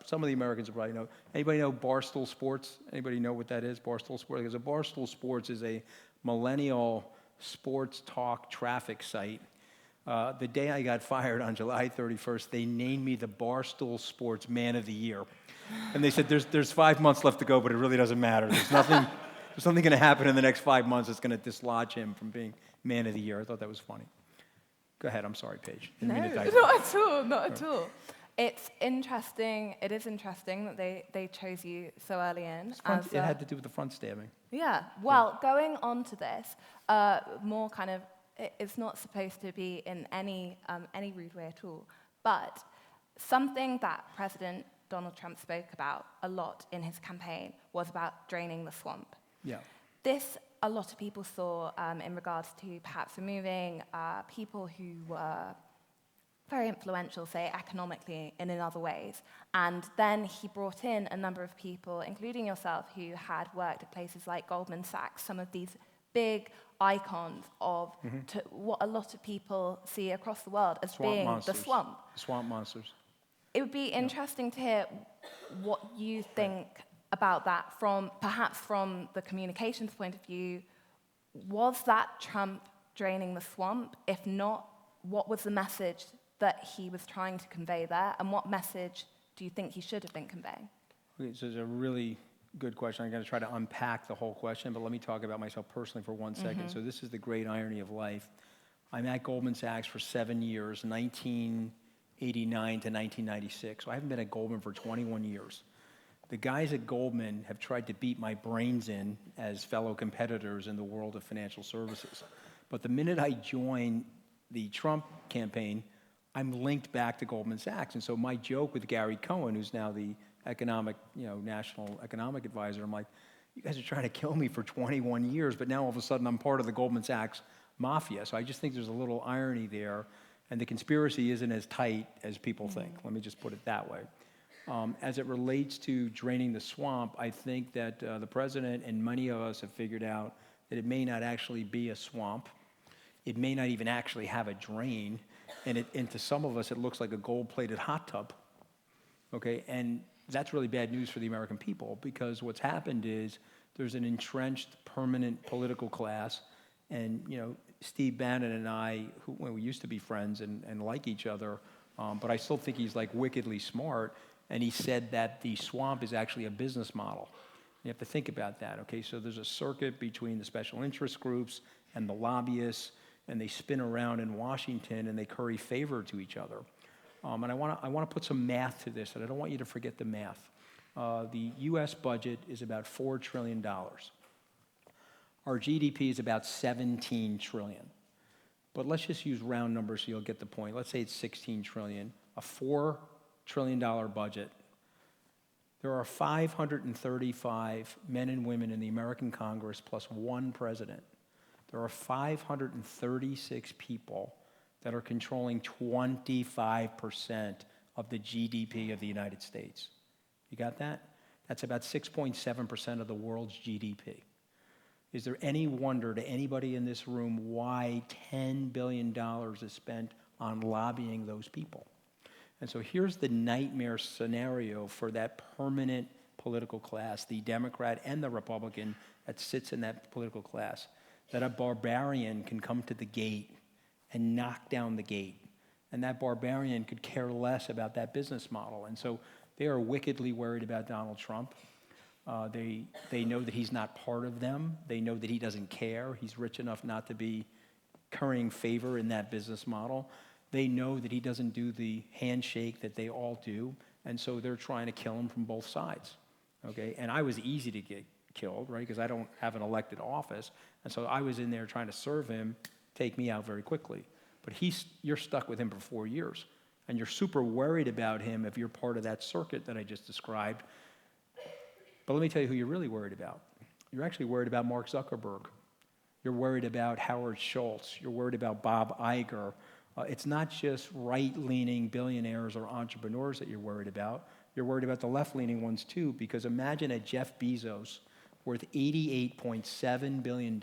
some of the Americans will probably know, anybody know Barstool Sports? Anybody know what that is, Barstool Sports? Because Barstool Sports is a millennial sports talk traffic site. The day I got fired on July 31st, they named me the Barstool Sports Man of the Year. And they said, there's 5 months left to go, but it really doesn't matter. There's nothing going to happen in the next 5 months that's going to dislodge him from being Man of the Year. I thought that was funny. Go ahead. I'm sorry, Paige. No, not at all, not at all. It's interesting. It is interesting that they chose you so early in. It had to do with the front stabbing. Yeah. Well, going on to this, more kind of, it's not supposed to be in any rude way at all, but something that President Donald Trump spoke about a lot in his campaign was about draining the swamp. Yeah. This, a lot of people saw in regards to perhaps removing people who were very influential, say, economically and in other ways. And then he brought in a number of people, including yourself, who had worked at places like Goldman Sachs, some of these big icons of what a lot of people see across the world as Swamp being monsters. the swamp. Swamp monsters. It would be interesting to hear what you think about that perhaps from the communications point of view. Was that Trump draining the swamp? If not, what was the message that he was trying to convey there? And what message do you think he should have been conveying? Okay, so it's a really good question. I'm going to try to unpack the whole question, but let me talk about myself personally for 1 second. So this is the great irony of life. I'm at Goldman Sachs for 7 years, 1989 to 1996. So I haven't been at Goldman for 21 years. The guys at Goldman have tried to beat my brains in as fellow competitors in the world of financial services. But the minute I joined the Trump campaign, I'm linked back to Goldman Sachs. And so my joke with Gary Cohen, who's now the national economic advisor, I'm like, you guys are trying to kill me for 21 years, but now all of a sudden I'm part of the Goldman Sachs mafia. So I just think there's a little irony there. And the conspiracy isn't as tight as people think. Let me just put it that way. As it relates to draining the swamp, I think that the president and many of us have figured out that it may not actually be a swamp. It may not even actually have a drain. And to some of us, it looks like a gold-plated hot tub. Okay, and that's really bad news for the American people, because what's happened is there's an entrenched permanent political class. And, Steve Bannon and I, we used to be friends and like each other, but I still think he's like wickedly smart. And he said that the swamp is actually a business model. You have to think about that, okay? So there's a circuit between the special interest groups and the lobbyists, and they spin around in Washington and they curry favor to each other. And I want to put some math to this, and I don't want you to forget the math. The U.S. budget is about $4 trillion. Our GDP is about $17 trillion. But let's just use round numbers so you'll get the point. Let's say it's $16 trillion, a $4 trillion budget. There are 535 men and women in the American Congress plus one president. There are 536 people that are controlling 25% of the GDP of the United States. You got that? That's about 6.7% of the world's GDP. Is there any wonder to anybody in this room why $10 billion is spent on lobbying those people? And so here's the nightmare scenario for that permanent political class, the Democrat and the Republican that sits in that political class, that a barbarian can come to the gate and knock down the gate. And that barbarian could care less about that business model. And so they are wickedly worried about Donald Trump. They know that he's not part of them. They know that he doesn't care. He's rich enough not to be currying favor in that business model. They know that he doesn't do the handshake that they all do, and so they're trying to kill him from both sides, okay? And I was easy to get killed, right, because I don't have an elected office, and so I was in there trying to serve him, take me out very quickly. But you're stuck with him for 4 years, and you're super worried about him if you're part of that circuit that I just described. But let me tell you who you're really worried about. You're actually worried about Mark Zuckerberg. You're worried about Howard Schultz. You're worried about Bob Iger. It's not just right-leaning billionaires or entrepreneurs that you're worried about. You're worried about the left-leaning ones too, because imagine a Jeff Bezos worth $88.7 billion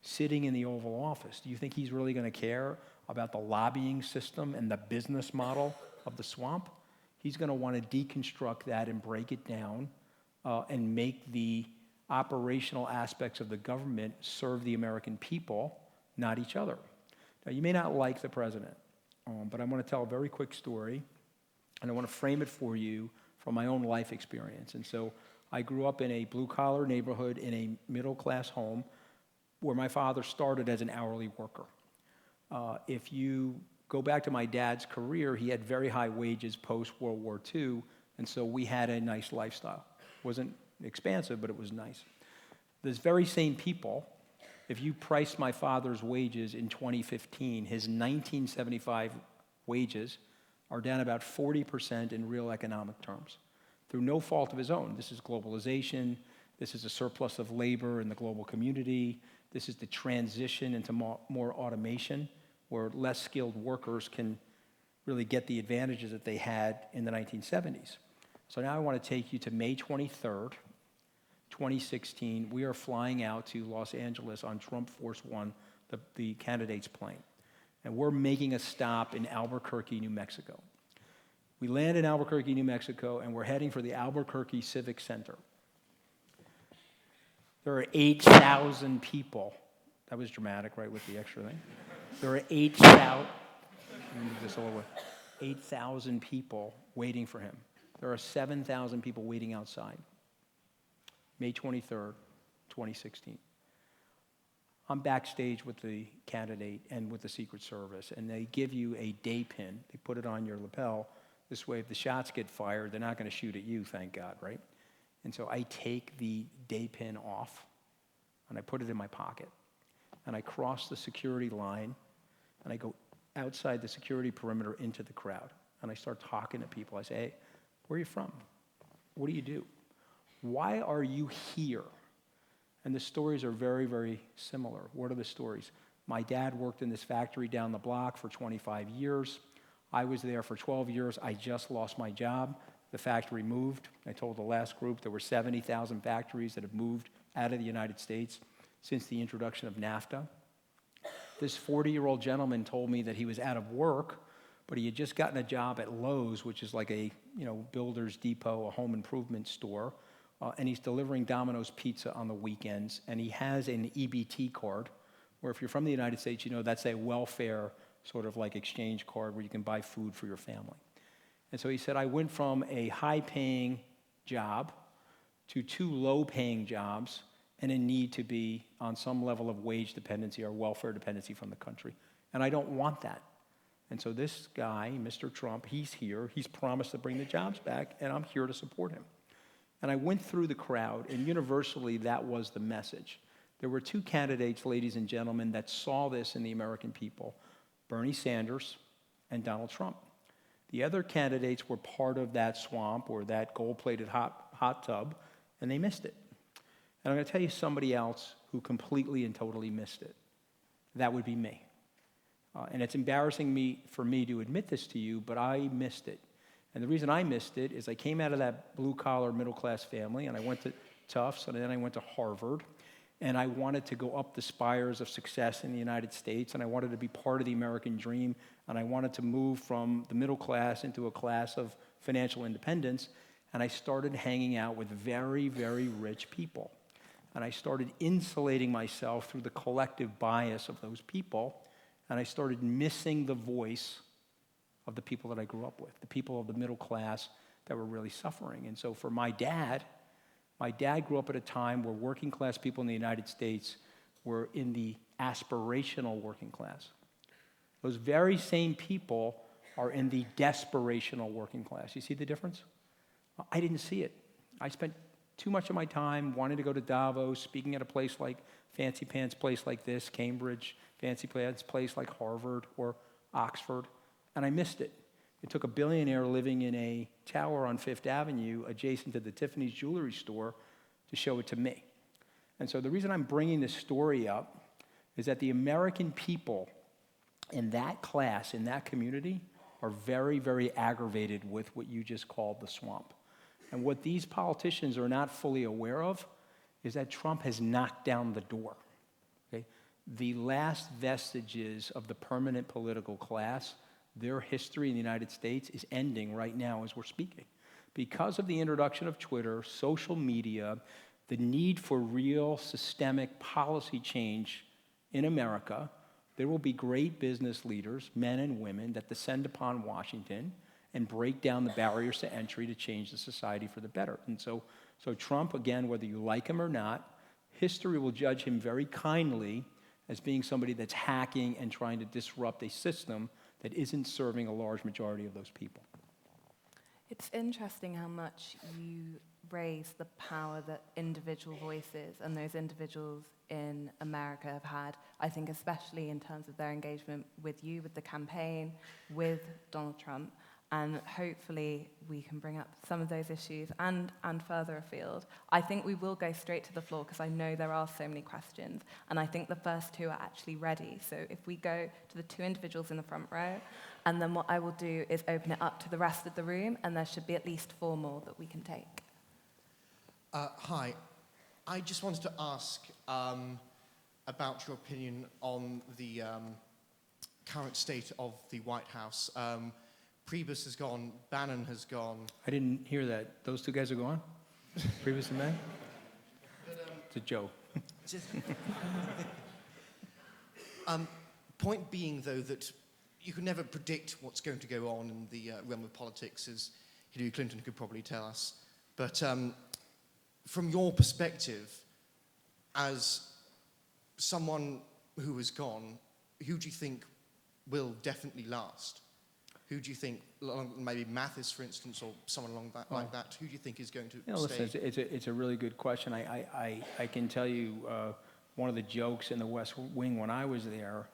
sitting in the Oval Office. Do you think he's really going to care about the lobbying system and the business model of the swamp? He's going to want to deconstruct that and break it down and make the operational aspects of the government serve the American people, not each other. Now, you may not like the president, but I want to tell a very quick story, and I want to frame it for you from my own life experience. And so I grew up in a blue-collar neighborhood in a middle-class home where my father started as an hourly worker. If you go back to my dad's career, he had very high wages post-World War II, and so we had a nice lifestyle. It wasn't expansive, but it was nice. Those very same people, if you price my father's wages in 2015, his 1975 wages are down about 40% in real economic terms, through no fault of his own. This is globalization. This is a surplus of labor in the global community. This is the transition into more automation, where less skilled workers can really get the advantages that they had in the 1970s. So now I want to take you to May 23rd, 2016. We are flying out to Los Angeles on Trump Force One, the candidate's plane. And we're making a stop in Albuquerque, New Mexico. We land in Albuquerque, New Mexico, and we're heading for the Albuquerque Civic Center. There are 8,000 people. That was dramatic, right, with the extra thing? There are 8,000 people waiting for him. There are 7,000 people waiting outside. May 23rd, 2016. I'm backstage with the candidate and with the Secret Service, and they give you a day pin. They put it on your lapel. This way, if the shots get fired, they're not going to shoot at you, thank God, right? And so I take the day pin off, and I put it in my pocket. And I cross the security line, and I go outside the security perimeter into the crowd. And I start talking to people. I say, hey, where are you from? What do you do? Why are you here? And the stories are very, very similar. What are the stories? My dad worked in this factory down the block for 25 years. I was there for 12 years. I just lost my job. The factory moved. I told the last group there were 70,000 factories that have moved out of the United States since the introduction of NAFTA. This 40-year-old gentleman told me that he was out of work, but he had just gotten a job at Lowe's, which is like a builder's depot, a home improvement store, and he's delivering Domino's pizza on the weekends, and he has an EBT card, where if you're from the United States, that's a welfare sort of like exchange card where you can buy food for your family. And so he said, I went from a high-paying job to 2 low-paying jobs and a need to be on some level of wage dependency or welfare dependency from the country. And I don't want that. And so this guy, Mr. Trump, he's here. He's promised to bring the jobs back, and I'm here to support him. And I went through the crowd, and universally, that was the message. There were 2 candidates, ladies and gentlemen, that saw this in the American people, Bernie Sanders and Donald Trump. The other candidates were part of that swamp or that gold-plated hot tub, and they missed it. And I'm going to tell you somebody else who completely and totally missed it. That would be me. And it's embarrassing for me to admit this to you, but I missed it. And the reason I missed it is I came out of that blue-collar, middle-class family, and I went to Tufts, and then I went to Harvard, and I wanted to go up the spires of success in the United States, and I wanted to be part of the American dream, and I wanted to move from the middle class into a class of financial independence, and I started hanging out with very, very rich people. And I started insulating myself through the collective bias of those people, and I started missing the voice of the people that I grew up with, the people of the middle class that were really suffering. And so for my dad grew up at a time where working class people in the United States were in the aspirational working class. Those very same people are in the desperational working class. You see the difference? I didn't see it. I spent too much of my time wanting to go to Davos, speaking at a place like fancy pants place like this, Cambridge, fancy pants place like Harvard or Oxford, and I missed it. It took a billionaire living in a tower on Fifth Avenue adjacent to the Tiffany's jewelry store to show it to me. And so the reason I'm bringing this story up is that the American people in that class, in that community, are very, very aggravated with what you just called the swamp. And what these politicians are not fully aware of is that Trump has knocked down the door. Okay? The last vestiges of the permanent political class, their history in the United States is ending right now as we're speaking. Because of the introduction of Twitter, social media, the need for real systemic policy change in America, there will be great business leaders, men and women, that descend upon Washington and break down the barriers to entry to change the society for the better. And so Trump, again, whether you like him or not, history will judge him very kindly as being somebody that's hacking and trying to disrupt a system that isn't serving a large majority of those people. It's interesting how much you raise the power that individual voices and those individuals in America have had, I think especially in terms of their engagement with you, with the campaign, with Donald Trump. And hopefully we can bring up some of those issues and further afield. I think we will go straight to the floor because I know there are so many questions. And I think the first two are actually ready. So if we go to the two individuals in the front row, and then what I will do is open it up to the rest of the room, and there should be at least 4 more that we can take. Hi. I just wanted to ask about your opinion on the current state of the White House. Priebus has gone, Bannon has gone. I didn't hear that. Those two guys are gone? Priebus and Bannon? It's a joke. Point being, though, that you can never predict what's going to go on in the realm of politics, as Hillary Clinton could probably tell us. But from your perspective, as someone who has gone, who do you think will definitely last? Who do you think, maybe Mathis, for instance, or someone along that, like that, who do you think is going to stay? Listen, it's a really good question. I can tell you one of the jokes in the West Wing when I was there,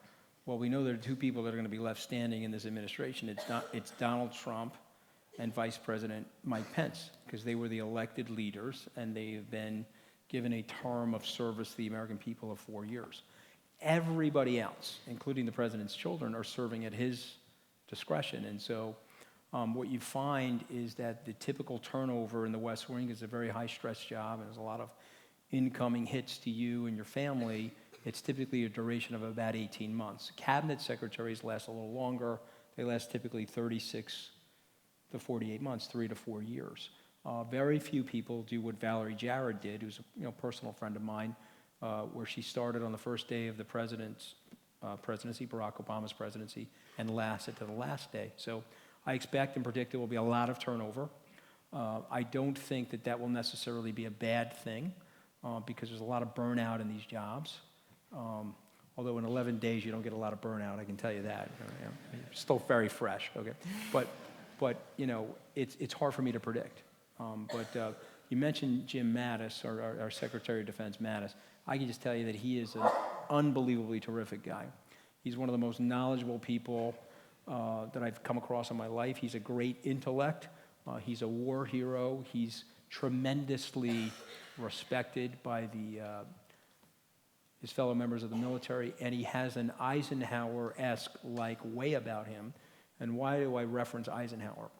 well, we know there are 2 people that are going to be left standing in this administration. It's Donald Trump and Vice President Mike Pence, because they were the elected leaders, and they've been given a term of service to the American people of 4 years. Everybody else, including the president's children, are serving at his discretion. And so what you find is that the typical turnover in the West Wing is a very high-stress job, and there's a lot of incoming hits to you and your family. It's typically a duration of about 18 months. Cabinet secretaries last a little longer. They last typically 36 to 48 months, 3 to 4 years. Very few people do what Valerie Jarrett did, who's a personal friend of mine, where she started on the first day of the president's presidency, Barack Obama's presidency, and lasted to the last day. So I expect and predict there will be a lot of turnover. I don't think that will necessarily be a bad thing because there's a lot of burnout in these jobs. Although in 11 days you don't get a lot of burnout, I can tell you that. You're still very fresh, okay? But it's hard for me to predict. But you mentioned Jim Mattis, our Secretary of Defense Mattis. I can just tell you that he is an unbelievably terrific guy. He's one of the most knowledgeable people that I've come across in my life. He's a great intellect. He's a war hero. He's tremendously respected by the his fellow members of the military, and he has an Eisenhower-esque like way about him. And why do I reference Eisenhower?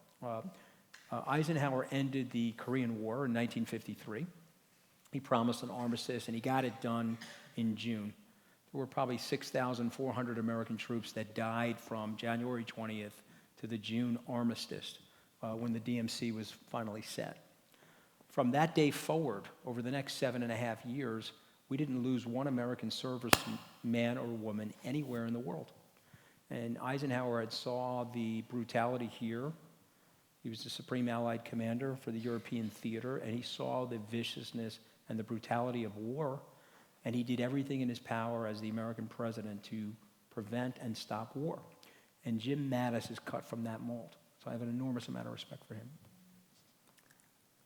Eisenhower ended the Korean War in 1953. He promised an armistice, and he got it done in June. There were probably 6,400 American troops that died from January 20th to the June armistice, when the DMC was finally set. From that day forward, over the next 7.5 years, we didn't lose one American serviceman or woman anywhere in the world. And Eisenhower had saw the brutality here. He was the Supreme Allied Commander for the European theater, and he saw the viciousness and the brutality of war, and he did everything in his power as the American president to prevent and stop war. And Jim Mattis is cut from that mold. So I have an enormous amount of respect for him.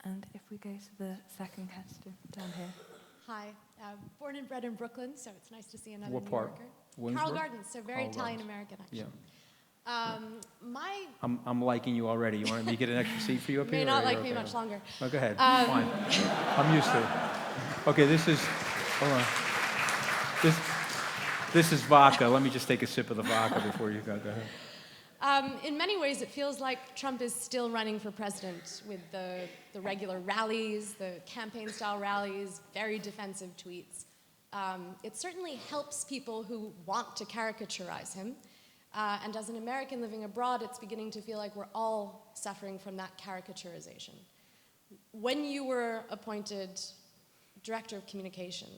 And if we go to the second question down here. Hi, born and bred in Brooklyn, so it's nice to see another What New part? Yorker. Williamsburg? Carl Gardens, so very Carl Gardens. Italian-American, actually. Yeah. My I'm liking you already. You want me to get an extra seat for you up here? may or not you're like me okay? much longer. Oh, go ahead. Fine. I'm used to it. Okay, this is, hold on. This is vodka. Let me just take a sip of the vodka before you go. Go ahead. In many ways, it feels like Trump is still running for president with the regular rallies, the campaign-style rallies, very defensive tweets. It certainly helps people who want to caricaturize him. And as an American living abroad, it's beginning to feel like we're all suffering from that caricaturization. When you were appointed director of communication,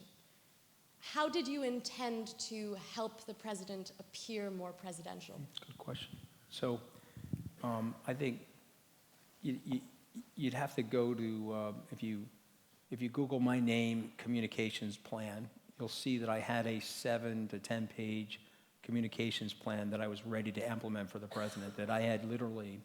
how did you intend to help the president appear more presidential? Good question. So I think you'd have to go to, if you Google my name, communications plan, you'll see that I had a 7 to 10 page communications plan that I was ready to implement for the president, that I had literally,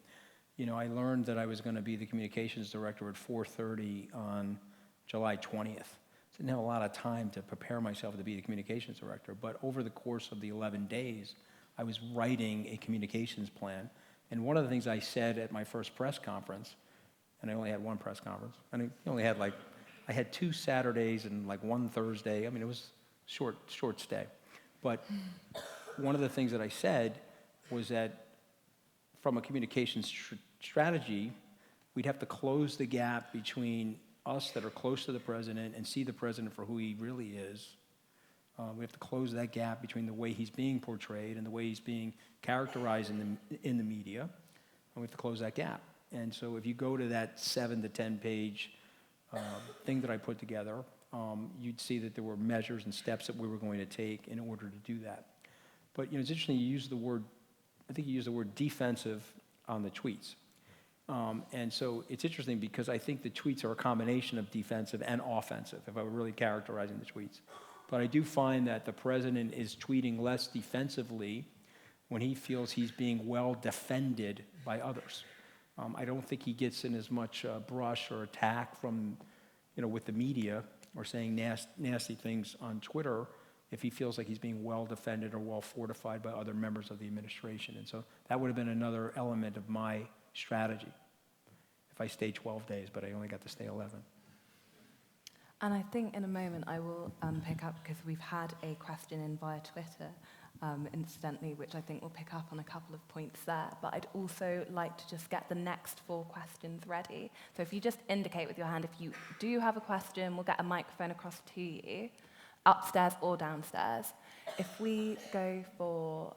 I learned that I was going to be the communications director at 4:30 on July 20th. So I didn't have a lot of time to prepare myself to be the communications director, but over the course of the 11 days, I was writing a communications plan. And one of the things I said at my first press conference, and I only had one press conference, and I only had I had 2 Saturdays and 1 Thursday. I mean, it was short stay. But one of the things that I said was that from a communications strategy, we'd have to close the gap between us that are close to the president and see the president for who he really is. We have to close that gap between the way he's being portrayed and the way he's being characterized in the media, and we have to close that gap. And so if you go to that 7 to 10 page thing that I put together, you'd see that there were measures and steps that we were going to take in order to do that. But it's interesting, you use the word, I think you use the word defensive on the tweets. And so it's interesting because I think the tweets are a combination of defensive and offensive, if I were really characterizing the tweets. But I do find that the president is tweeting less defensively when he feels he's being well defended by others. I don't think he gets in as much brush or attack from, with the media or saying nasty things on Twitter if he feels like he's being well defended or well fortified by other members of the administration. And so that would have been another element of my strategy if I stayed 12 days, but I only got to stay 11. And I think in a moment I will pick up, because we've had a question in via Twitter, incidentally, which I think will pick up on a couple of points there. But I'd also like to just get the next 4 questions ready. So if you just indicate with your hand if you do have a question, we'll get a microphone across to you, upstairs or downstairs. If we go for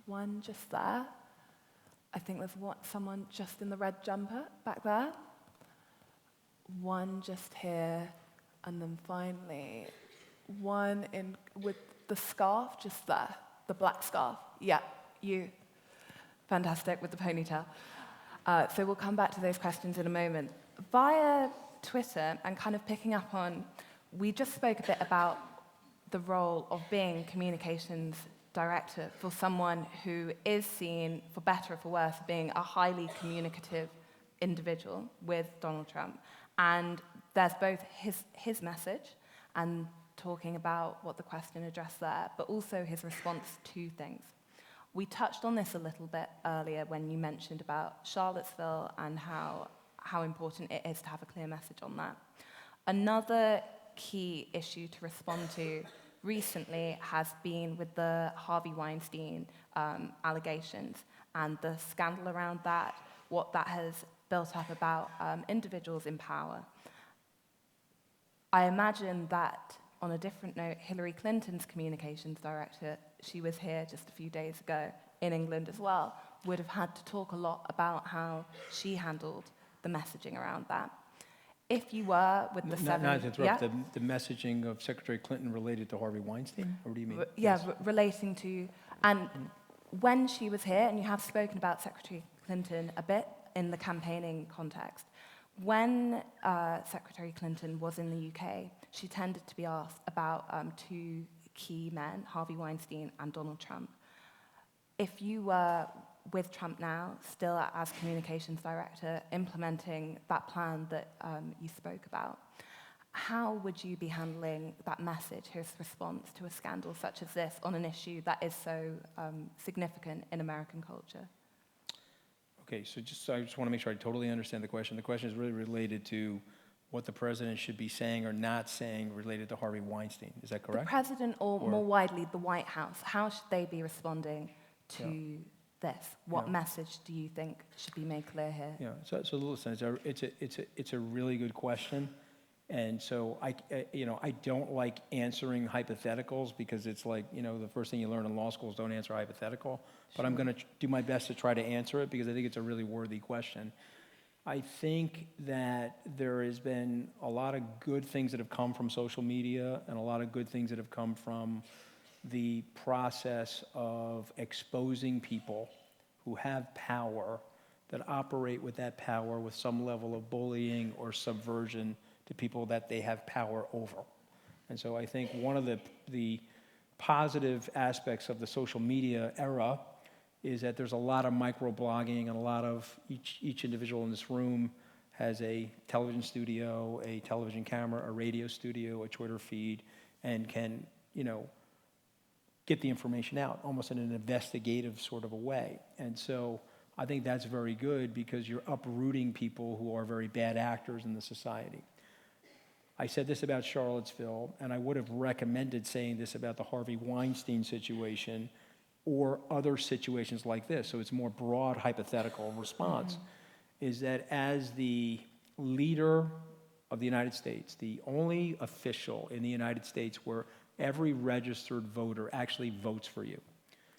one just there, I think there's someone just in the red jumper back there, one just here, and then finally one with the scarf just there, the black scarf. Yeah, you. Fantastic, with the ponytail. So we'll come back to those questions in a moment. Via Twitter, and kind of picking up on, we just spoke a bit about the role of being communications director for someone who is seen, for better or for worse, being a highly communicative individual with Donald Trump. And there's both his message and talking about what the question addressed there, but also his response to things. We touched on this a little bit earlier when you mentioned about Charlottesville and how important it is to have a clear message on that. Another key issue to respond to recently has been with the Harvey Weinstein allegations and the scandal around that, what that has built up about individuals in power. I imagine that, on a different note, Hillary Clinton's communications director, she was here just a few days ago in England as well, would have had to talk a lot about how she handled the messaging around that. If you were with the seven... Not to interrupt, the messaging of Secretary Clinton related to Harvey Weinstein? Or what do you mean? Yes. Relating to... And when she was here, and you have spoken about Secretary Clinton a bit in the campaigning context, when Secretary Clinton was in the UK, she tended to be asked about two key men, Harvey Weinstein and Donald Trump. If you were with Trump now, still as communications director, implementing that plan that you spoke about, how would you be handling that message, his response to a scandal such as this on an issue that is so significant in American culture? Okay, so I just want to make sure I totally understand the question. The question is really related to what the president should be saying or not saying related to Harvey Weinstein. Is that correct? The president, or more widely, the White House. How should they be responding to this? What message do you think should be made clear here? Yeah. So listen, it's a really good question, and so I don't like answering hypotheticals because it's like the first thing you learn in law school is don't answer a hypothetical. But I'm going to do my best to try to answer it because I think it's a really worthy question. I think that there has been a lot of good things that have come from social media and a lot of good things that have come from the process of exposing people who have power that operate with that power with some level of bullying or subversion to people that they have power over. And so I think one of the positive aspects of the social media era is that there's a lot of microblogging and a lot of each individual in this room has a television studio, a television camera, a radio studio, a Twitter feed, and can, get the information out almost in an investigative sort of a way. And so I think that's very good because you're uprooting people who are very bad actors in the society. I said this about Charlottesville, and I would have recommended saying this about the Harvey Weinstein situation or other situations like this. So it's more broad hypothetical response, is that as the leader of the United States, the only official in the United States where every registered voter actually votes for you.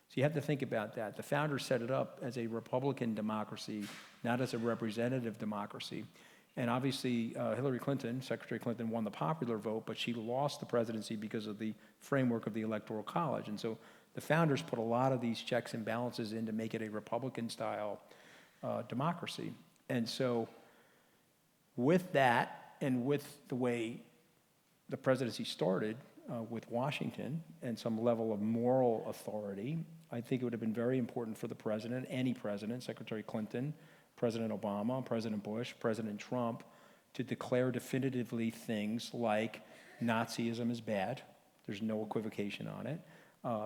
So you have to think about that. The founders set it up as a Republican democracy, not as a representative democracy. And obviously, Hillary Clinton, Secretary Clinton, won the popular vote, but she lost the presidency because of the framework of the Electoral College. And so the founders put a lot of these checks and balances in to make it a Republican-style democracy. And so with that, and with the way the presidency started with Washington and some level of moral authority, I think it would have been very important for the president, any president, Secretary Clinton, President Obama, President Bush, President Trump, to declare definitively things like Nazism is bad. There's no equivocation on it.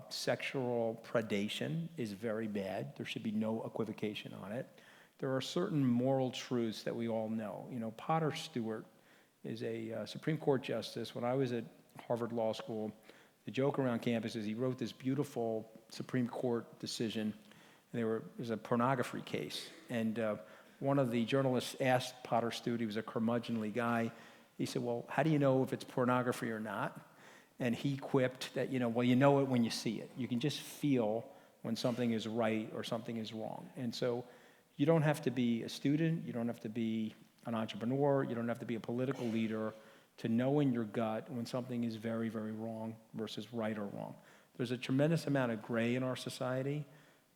Sexual predation is very bad. There should be no equivocation on it. There are certain moral truths that we all know. Potter Stewart is a Supreme Court justice. When I was at Harvard Law School, the joke around campus is he wrote this beautiful Supreme Court decision. And it was a pornography case. And one of the journalists asked Potter Stewart, he was a curmudgeonly guy, he said, well, how do you know if it's pornography or not? And he quipped that, well, you know it when you see it. You can just feel when something is right or something is wrong. And so you don't have to be a student, you don't have to be an entrepreneur, you don't have to be a political leader to know in your gut when something is very, very wrong versus right or wrong. There's a tremendous amount of gray in our society,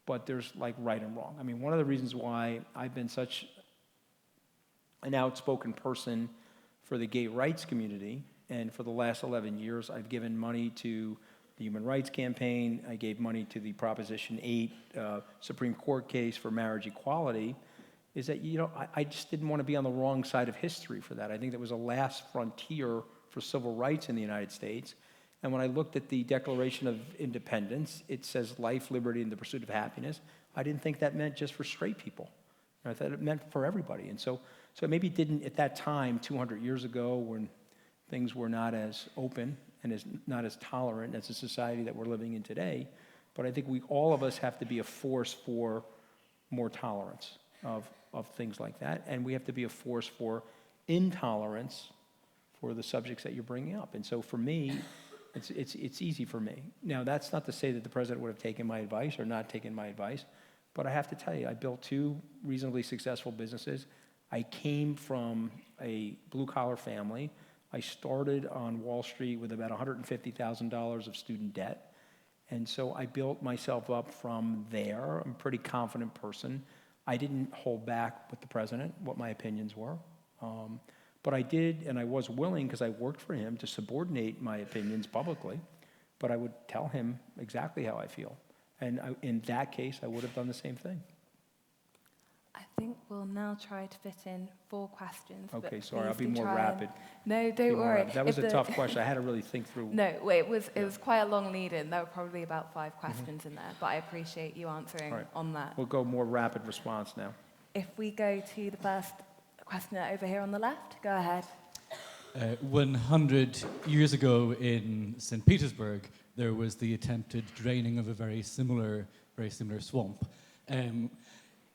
but there's like right and wrong. I mean, one of the reasons why I've been such an outspoken person for the gay rights community, and for the last 11 years, I've given money to the Human Rights Campaign, I gave money to the Proposition 8 Supreme Court case for marriage equality, is that, I just didn't want to be on the wrong side of history for that. I think that was a last frontier for civil rights in the United States. And when I looked at the Declaration of Independence, it says life, liberty, and the pursuit of happiness. I didn't think that meant just for straight people. I thought it meant for everybody. And so it maybe didn't at that time, 200 years ago, when things were not as open and is not as tolerant as the society that we're living in today. But I think all of us have to be a force for more tolerance of things like that. And we have to be a force for intolerance for the subjects that you're bringing up. And so for me, it's easy for me. Now, that's not to say that the president would have taken my advice or not taken my advice, but I have to tell you, I built 2 reasonably successful businesses. I came from a blue-collar family. I started on Wall Street with about $150,000 of student debt. And so I built myself up from there. I'm a pretty confident person. I didn't hold back with the president what my opinions were. But I did, and I was willing, because I worked for him, to subordinate my opinions publicly. But I would tell him exactly how I feel. And in that case, I would have done the same thing. I think we'll now try to fit in 4 questions. but Okay, sorry, I'll please be do more try and- rapid. No, Be don't more worry. rapid. That was If a tough question. I had to really think through. No, wait, it was quite a long lead-in. There were probably about 5 questions in there, but I appreciate you answering All right. on that. We'll go more rapid response now. If we go to the first questioner over here on the left, go ahead. 100 years ago in St. Petersburg, there was the attempted draining of a very similar swamp.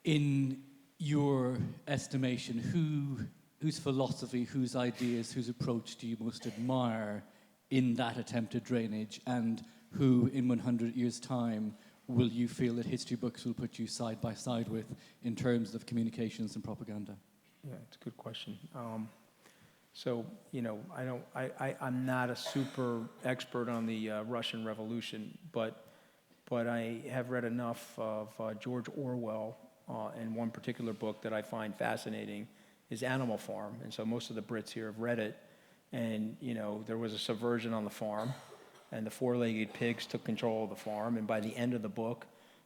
In your estimation, whose philosophy, whose ideas, whose approach do you most admire in that attempted drainage, and who in 100 years' time will you feel that history books will put you side by side with in terms of communications and propaganda? Yeah, it's a good question. So, I'm not a super expert on the Russian Revolution, but I have read enough of George Orwell, and one particular book that I find fascinating is Animal Farm. And so most of the Brits here have read it. And, there was a subversion on the farm, and the 4-legged pigs took control of the farm. And by the end of the book,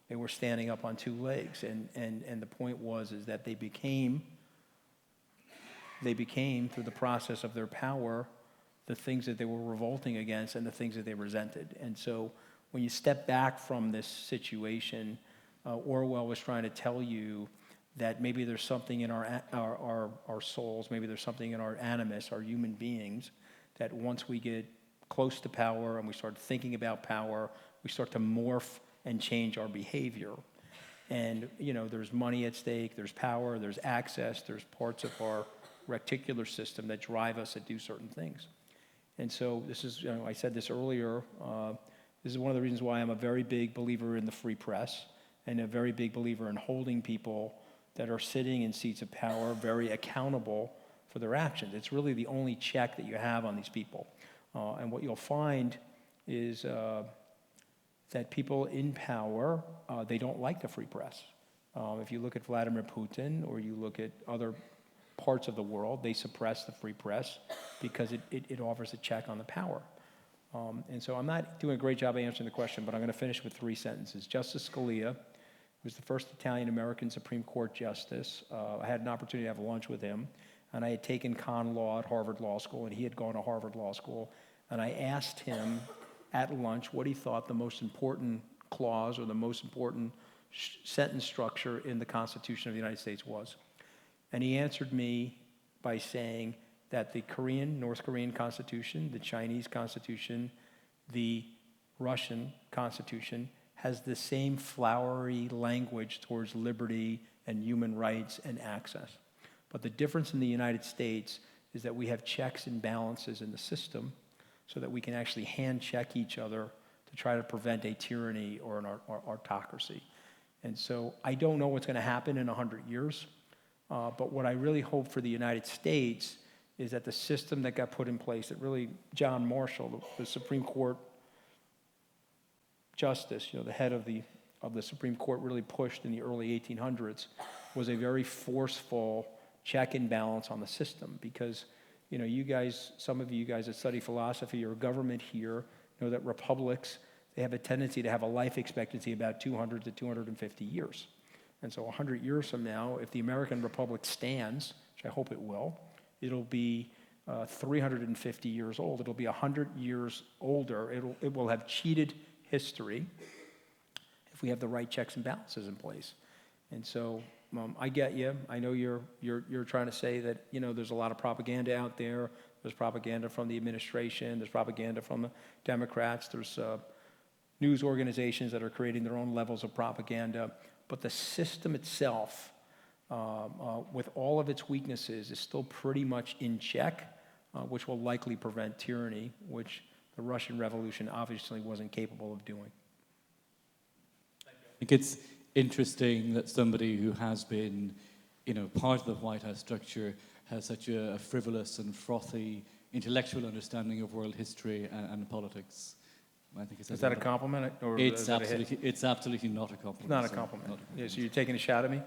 they were standing up on 2 legs. And the point was that they became, through the process of their power, the things that they were revolting against and the things that they resented. And so when you step back from this situation, Orwell was trying to tell you that maybe there's something in our souls, maybe there's something in our animus, our human beings, that once we get close to power and we start thinking about power, we start to morph and change our behavior. And, there's money at stake, there's power, there's access, there's parts of our reticular system that drive us to do certain things. And so this is, I said this earlier, this is one of the reasons why I'm a very big believer in the free press and a very big believer in holding people that are sitting in seats of power very accountable for their actions. It's really the only check that you have on these people. And what you'll find is that people in power, they don't like the free press. If you look at Vladimir Putin or you look at other parts of the world, they suppress the free press because it offers a check on the power. And so I'm not doing a great job answering the question, but I'm going to finish with 3 sentences. Justice Scalia was the first Italian-American Supreme Court justice. I had an opportunity to have lunch with him, and I had taken con law at Harvard Law School, and he had gone to Harvard Law School. And I asked him at lunch what he thought the most important clause or the most important sentence structure in the Constitution of the United States was. And he answered me by saying that the North Korean Constitution, the Chinese Constitution, the Russian Constitution has the same flowery language towards liberty and human rights and access. But the difference in the United States is that we have checks and balances in the system so that we can actually hand check each other to try to prevent a tyranny or an autocracy. And so I don't know what's going to happen in 100 years, but what I really hope for the United States is that the system that got put in place, that really John Marshall, the Supreme Court justice, the head of the Supreme Court, really pushed in the early 1800s, was a very forceful check and balance on the system. Because, you guys, some of you guys that study philosophy or government here know that republics, they have a tendency to have a life expectancy about 200 to 250 years. And so 100 years from now, if the American Republic stands, which I hope it will, it'll be 350 years old. It'll be 100 years older. It will have cheated history if we have the right checks and balances in place. And so I get you. I know you're trying to say that there's a lot of propaganda out there. There's There's propaganda from the administration. There's propaganda from the Democrats. There's news organizations that are creating their own levels of propaganda. But the system itself, with all of its weaknesses, is still pretty much in check, which will likely prevent tyranny, which the Russian Revolution obviously wasn't capable of doing. I think it's interesting that somebody who has been, part of the White House structure has such a frivolous and frothy intellectual understanding of world history and politics. I think Is that a compliment? Or it's is that a hit? it's absolutely not a compliment. It's not a compliment. Yeah, so you're taking a shot at me?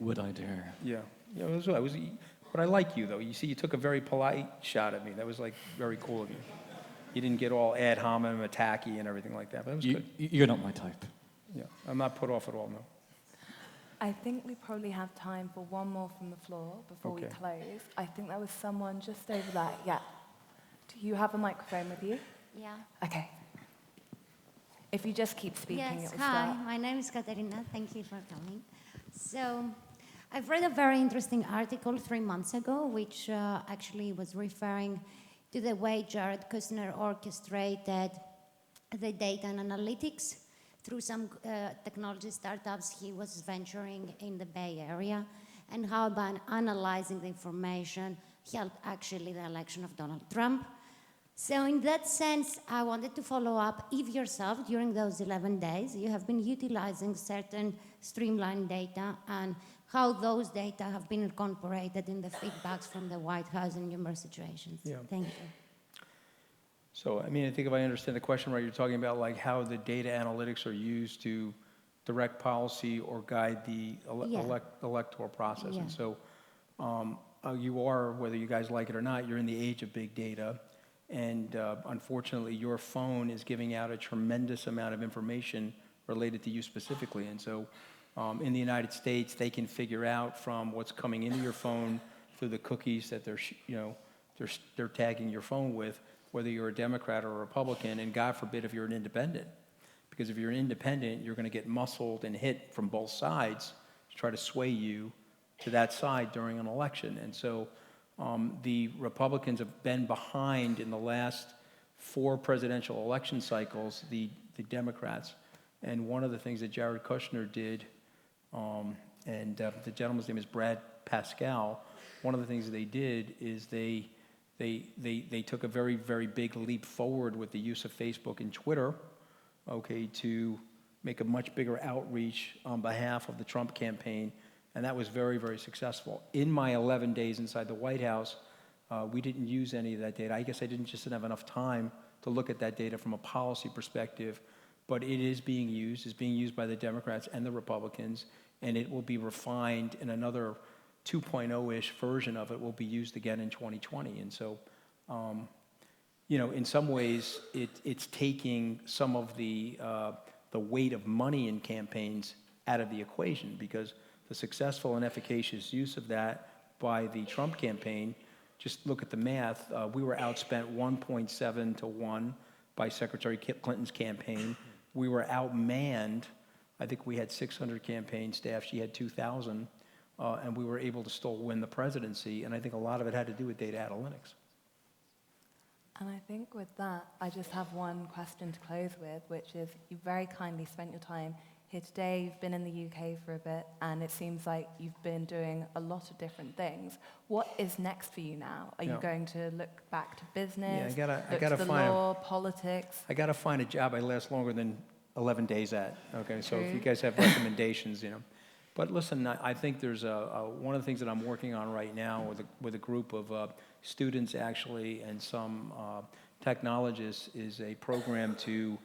Would I dare? Yeah. But I like you, though. You see, you took a very polite shot at me. That was, like, very cool of you. You didn't get all ad hominem, attacky, and everything like that, but it was good. You're not my type. Yeah, I'm not put off at all, no. I think we probably have time for one more from the floor before we Okay. close. I think there was someone just over there. Yeah. Do you have a microphone with you? Yeah. Okay. If you just keep speaking, Yes, it will hi, start. my name is Katerina. Thank you for coming. So, I've read a very interesting article 3 months ago, which actually was referring to the way Jared Kushner orchestrated the data and analytics through some technology startups he was venturing in the Bay Area, and how by analyzing the information helped actually the election of Donald Trump. So in that sense, I wanted to follow up if yourself, during those 11 days, you have been utilizing certain streamlined data and how those data have been incorporated in the feedbacks from the White House in numerous situations. Yeah. Thank you. So, I mean, I think if I understand the question right, you're talking about, like, how the data analytics are used to direct policy or guide the electoral process. Yeah. And so you are, whether you guys like it or not, you're in the age of big data. And unfortunately, your phone is giving out a tremendous amount of information related to you specifically. And so in the United States, they can figure out from what's coming into your phone through the cookies that they're tagging your phone with, whether you're a Democrat or a Republican, and God forbid if you're an independent. Because if you're an independent, you're going to get muscled and hit from both sides to try to sway you to that side during an election. And so the Republicans have been behind in the last 4 presidential election cycles, the Democrats. And one of the things that Jared Kushner did, and the gentleman's name is Brad Pascal, one of the things that they did is they took a very, very big leap forward with the use of Facebook and Twitter, okay, to make a much bigger outreach on behalf of the Trump campaign. And that was very, very successful. In my 11 days inside the White House, we didn't use any of that data. I guess I didn't have enough time to look at that data from a policy perspective, but it is being used. It's being used by the Democrats and the Republicans, and it will be refined in another 2.0-ish version of it will be used again in 2020. And so, in some ways, it's taking some of the weight of money in campaigns out of the equation, because the successful and efficacious use of that by the Trump campaign, just look at the math, we were outspent 1.7 to 1 by Secretary Clinton's campaign. We were outmanned. I think we had 600 campaign staff. She had 2,000. And we were able to still win the presidency. And I think a lot of it had to do with data analytics. And I think with that, I just have one question to close with, which is you very kindly spent your time here today. You've been in the UK for a bit, and it seems like you've been doing a lot of different things. What is next for you now? Are you going to look back to business, I look gotta to the find law, politics? I got to find a job I last longer than 11 days at. Okay, so if True. you guys have recommendations, But listen, I think there's one of the things that I'm working on right now with a group of students actually and some technologists is a program to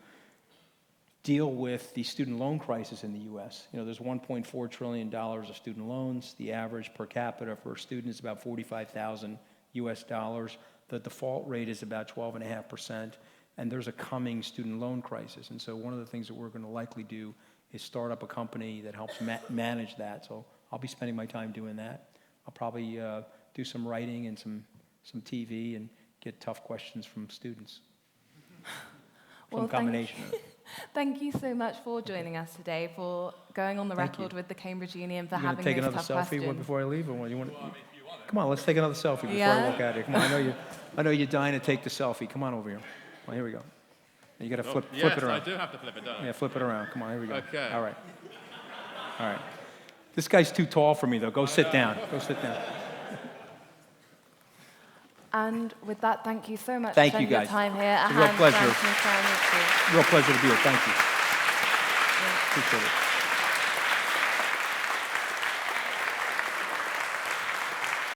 deal with the student loan crisis in the U.S. There's $1.4 trillion of student loans. The average per capita for a student is about $45,000 US dollars. The default rate is about 12.5%, and there's a coming student loan crisis. And so one of the things that we're going to likely do is start up a company that helps manage that. So I'll be spending my time doing that. I'll probably do some writing and some TV and get tough questions from students. Some combination of it. Thank you so much for joining us today, for going on the Thank record you. with the Cambridge Union, for You gonna having take those another tough selfie questions. before I leave, or what? You want? Come on, let's take another selfie before I walk out here. Come on, I know you're dying to take the selfie. Come on over here. Well, here we go. You got to flip it around. Yes, I do have to flip it down. Yeah, flip it around. Come on, here we go. Okay. All right. All right. This guy's too tall for me, though. Go sit down. Go sit down. And with that, thank you so much Thank for you, spending your guys. time here. It's a real pleasure. Scaramucci. Real pleasure to be here. Thank you. Appreciate it.